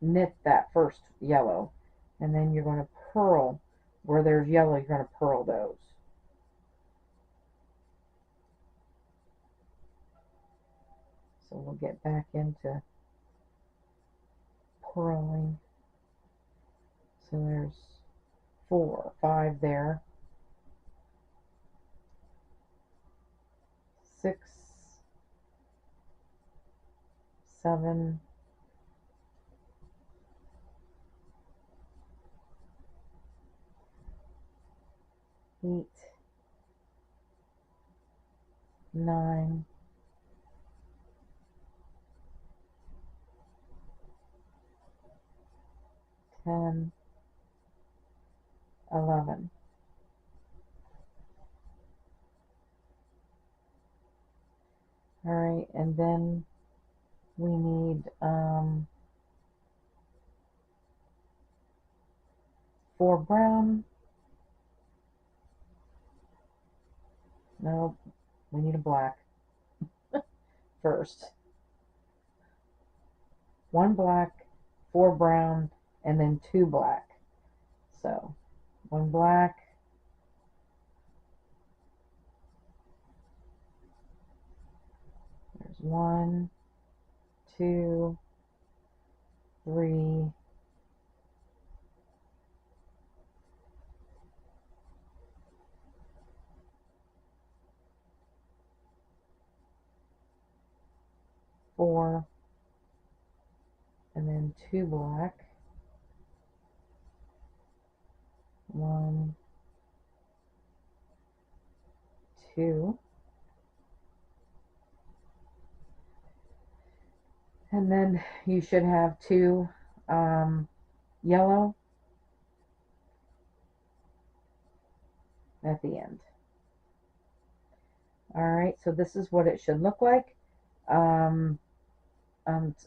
A: knit that first yellow, and then you're going to purl where there's yellow. You're going to purl those. So we'll get back into purling. So there's 4, 5 there, 6, 7, 8, 9, 10, 11. Alright, and then we need 4 brown. No, we need a black first. 1 black, 4 brown, and then 2 black. So 1 black, there's 1, 2, 3, 4, and then 2 black, 1, 2, and then you should have 2 yellow at the end. Alright, so this is what it should look like.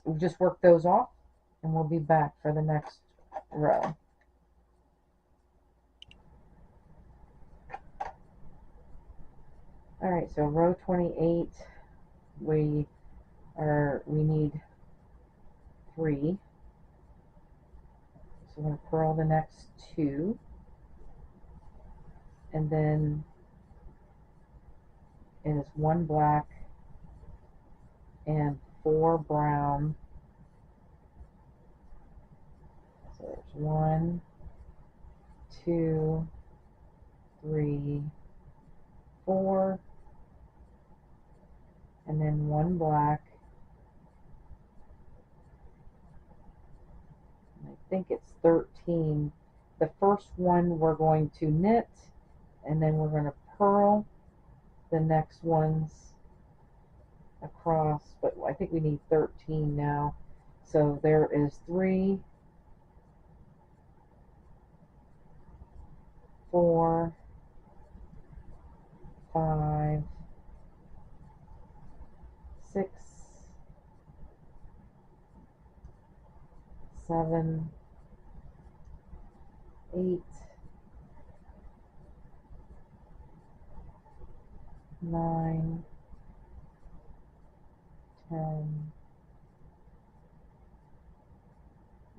A: We'll just work those off and we'll be back for the next row. Alright, so row 28, we need 3. So I'm going to purl the next 2, and then it is 1 black and 4 brown. So there's 1, 2, 3, 4, and then 1 black. I think it's 13. The first one we're going to knit, and then we're going to purl the next ones across, but I think we need 13 now. So there is 3, 4, 5, 6, 7, 8, 9, 10,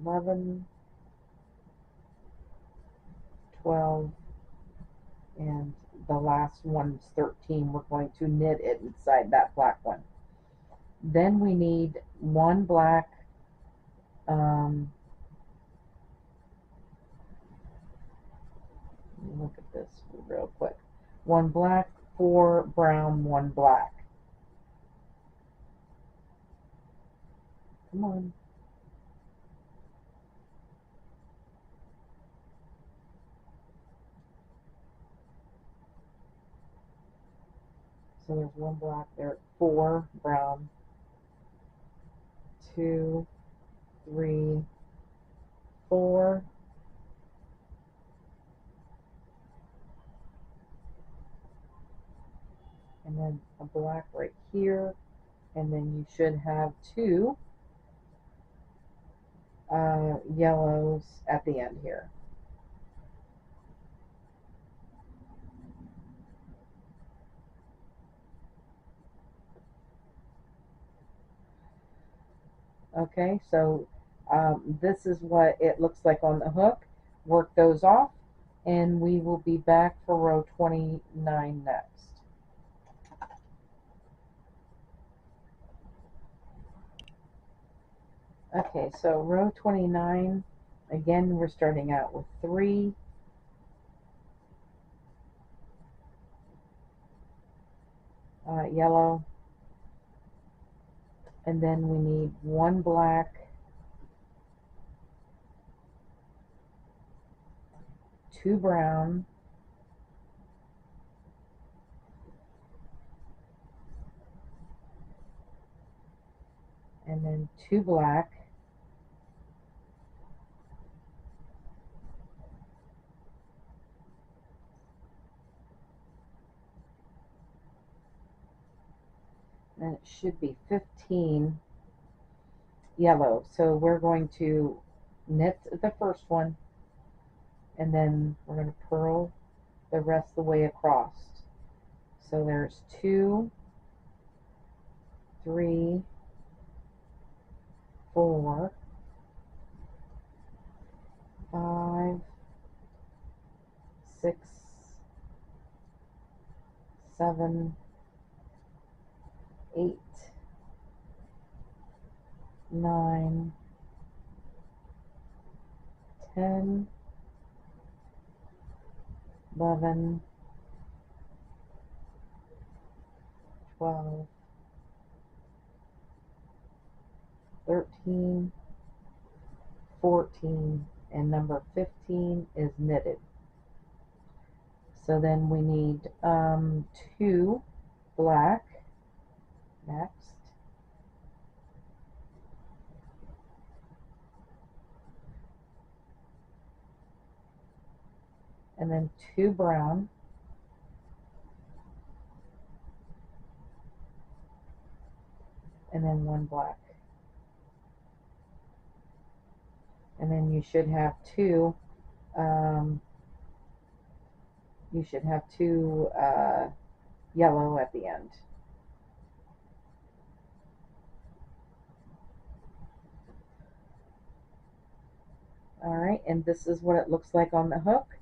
A: 11, 12, and the last one's 13. We're going to knit it inside that black one. Then we need 1 black, look at this real quick. 1 black, 4 brown, 1 black. Come on. So there's 1 black there, 4 brown, 2, 3, 4, and then a black right here, and then you should have 2 yellows at the end here. Okay, so this is what it looks like on the hook. Work those off, and we will be back for row 29 next. Okay, so row 29, again, we're starting out with 3, yellow, and then we need 1 black, 2 brown, and then 2 black, and it should be 15 yellow. So we're going to knit the first one, and then we're going to purl the rest of the way across. So there's 2, 3, 4, 5, 6, 7, 8, 9, 10, 11, 12, 13, 14, and number 15 is knitted. So then we need 2 black next, and then 2 brown, and then 1 black. And then you should have two yellow at the end. Alright, and this is what it looks like on the hook.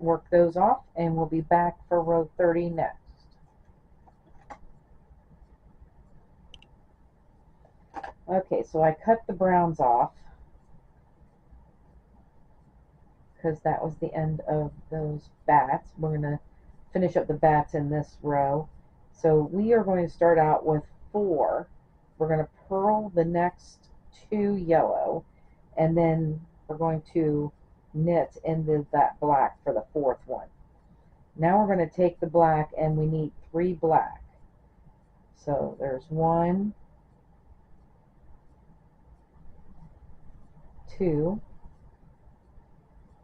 A: Work those off, and we'll be back for row 30 next. Okay, so I cut the browns off because that was the end of those bats. We're going to finish up the bats in this row. So we are going to start out with 4. We're going to purl the next 2 yellow, and then we're going to knit into that black for the 4th one. Now we're going to take the black, and we need 3 black. So there's 1, 2,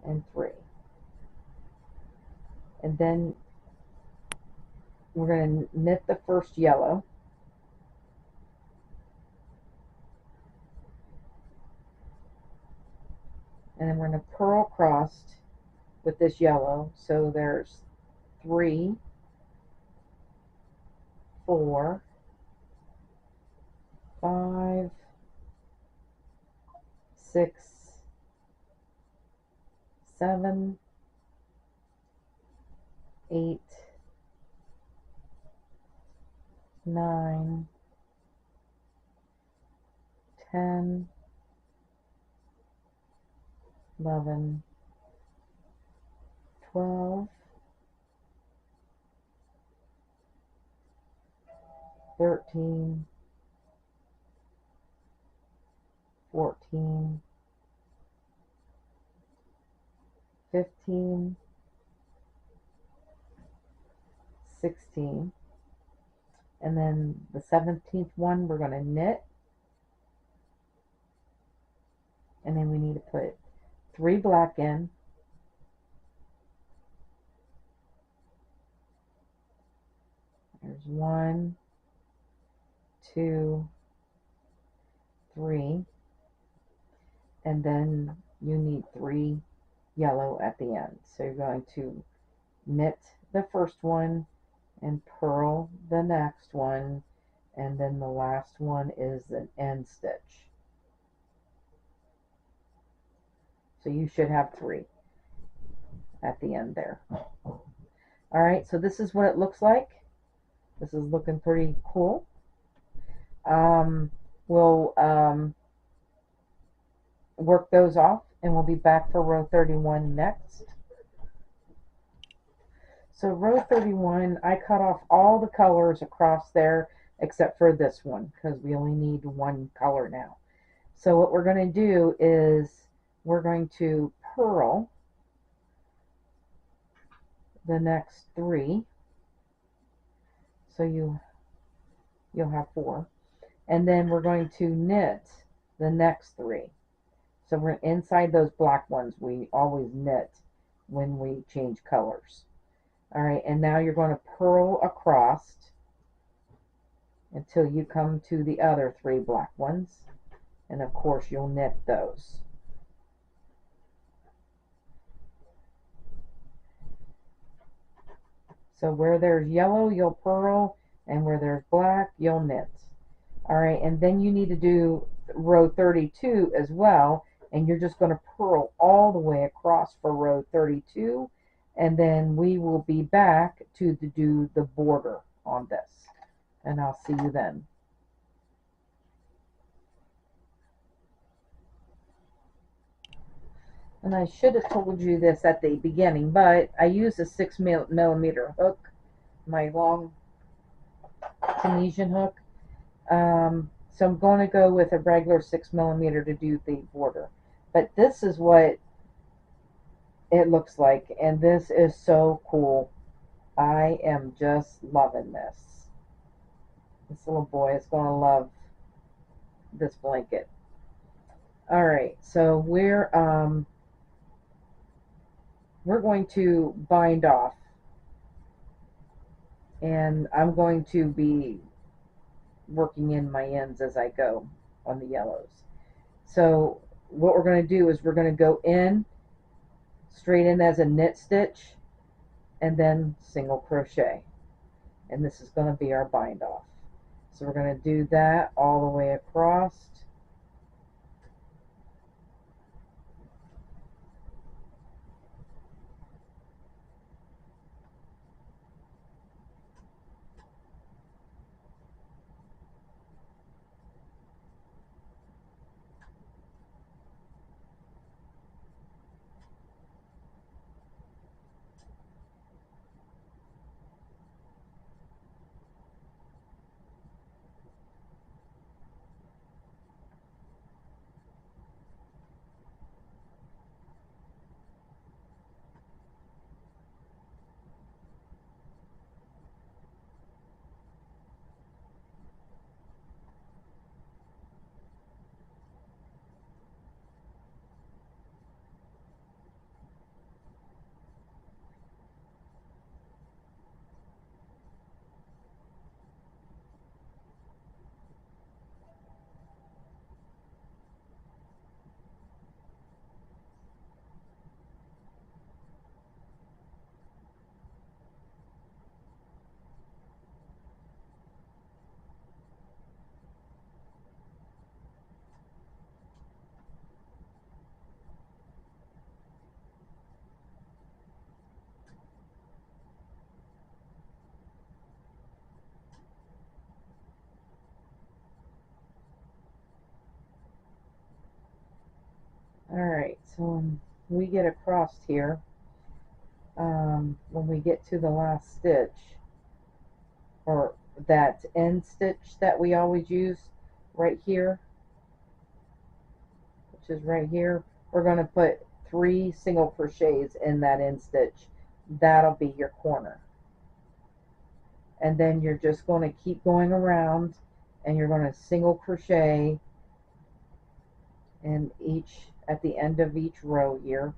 A: and 3. And then we're going to knit the first yellow. And then we're going to purl across with this yellow. So there's 3, 4, 5, 6, 7, 8, 9, 10, 11, 12, 13, 14, 15, 16, and then the 17th one we're going to knit, and then we need to put 3 black in, there's 1, 2, 3, and then you need 3 yellow at the end. So you're going to knit the first one and purl the next one, and then the last one is an end stitch. So you should have 3 at the end there. Alright, so this is what it looks like. This is looking pretty cool. We'll work those off, and we'll be back for row 31 next. So row 31, I cut off all the colors across there except for this one, because we only need 1 color now. So what we're going to do is we're going to purl the next 3. So you'll have 4. And then we're going to knit the next 3. So we're inside those black ones. We always knit when we change colors. Alright, and now you're going to purl across until you come to the other 3 black ones. And of course you'll knit those. So where there's yellow, you'll purl, and where there's black, you'll knit. Alright, and then you need to do row 32 as well, and you're just going to purl all the way across for row 32, and then we will be back to do the border on this, and I'll see you then. And I should have told you this at the beginning, but I use a 6mm hook, my long Tunisian hook. So I'm going to go with a regular 6mm to do the border. But this is what it looks like, and this is so cool. I am just loving this. This little boy is going to love this blanket. All right, so we're going to bind off, and I'm going to be working in my ends as I go on the yellows. So what we're going to do is we're going to go in straight in as a knit stitch and then single crochet, and this is going to be our bind off. So we're going to do that all the way across. Alright, so when we get across here, when we get to the last stitch, or that end stitch that we always use right here, which is right here, we're going to put 3 single crochets in that end stitch. That'll be your corner. And then you're just going to keep going around, and you're going to single crochet in each, at the end of each row here.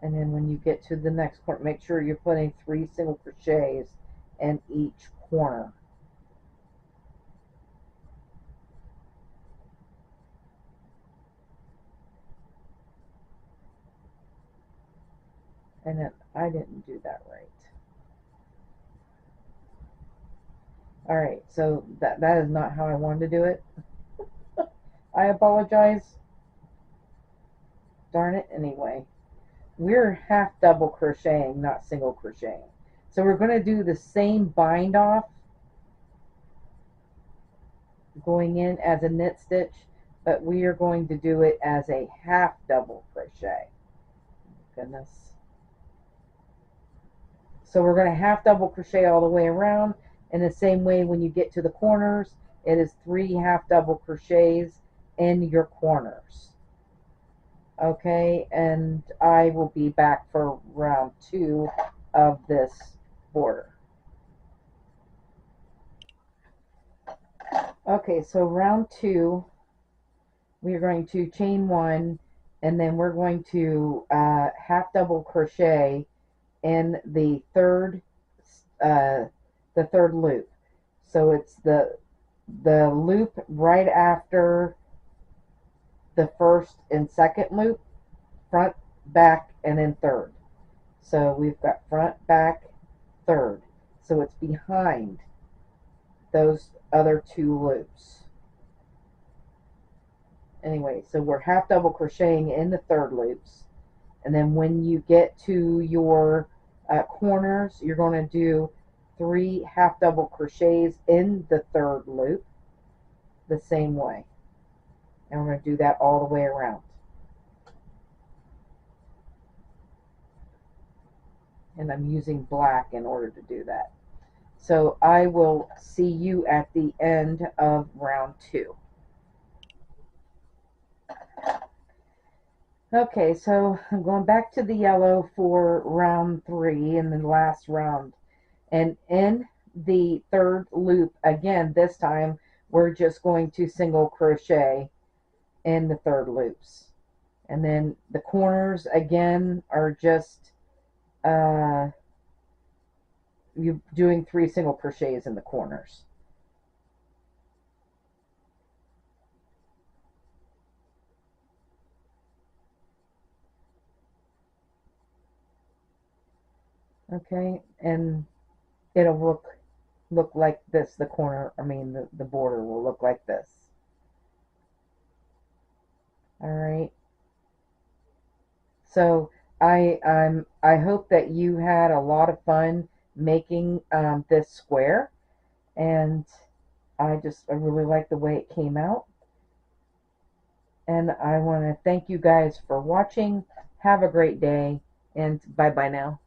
A: And then when you get to the next corner, make sure you're putting 3 single crochets in each corner. And then I didn't do that right. Alright, so that is not how I wanted to do it. I apologize. Darn it, anyway. We're half double crocheting, not single crocheting. So we're going to do the same bind off going in as a knit stitch, but we are going to do it as a half double crochet. Goodness. So we're going to half double crochet all the way around. In the same way, when you get to the corners, it is 3 half double crochets in your corners. Okay, and I will be back for round 2 of this border. Okay, so round 2, we are going to chain 1, and then we're going to half double crochet in the third loop. So it's the loop right after the first and second loop, front, back, and then third. So we've got front, back, third. So it's behind those other 2 loops. Anyway, so we're half double crocheting in the third loops, and then when you get to your corners, you're going to do 3 half double crochets in the third loop the same way, and we're going to do that all the way around. And I'm using black in order to do that. So I will see you at the end of round 2. Okay, so I'm going back to the yellow for round 3 and the last round. And in the third loop, again, this time we're just going to single crochet in the third loops. And then the corners again are just you doing 3 single crochets in the corners. Okay, and it'll look like this. The corner, I mean the border will look like this. All right. So I hope that you had a lot of fun making this square, and I really like the way it came out. And I want to thank you guys for watching. Have a great day, and bye bye now.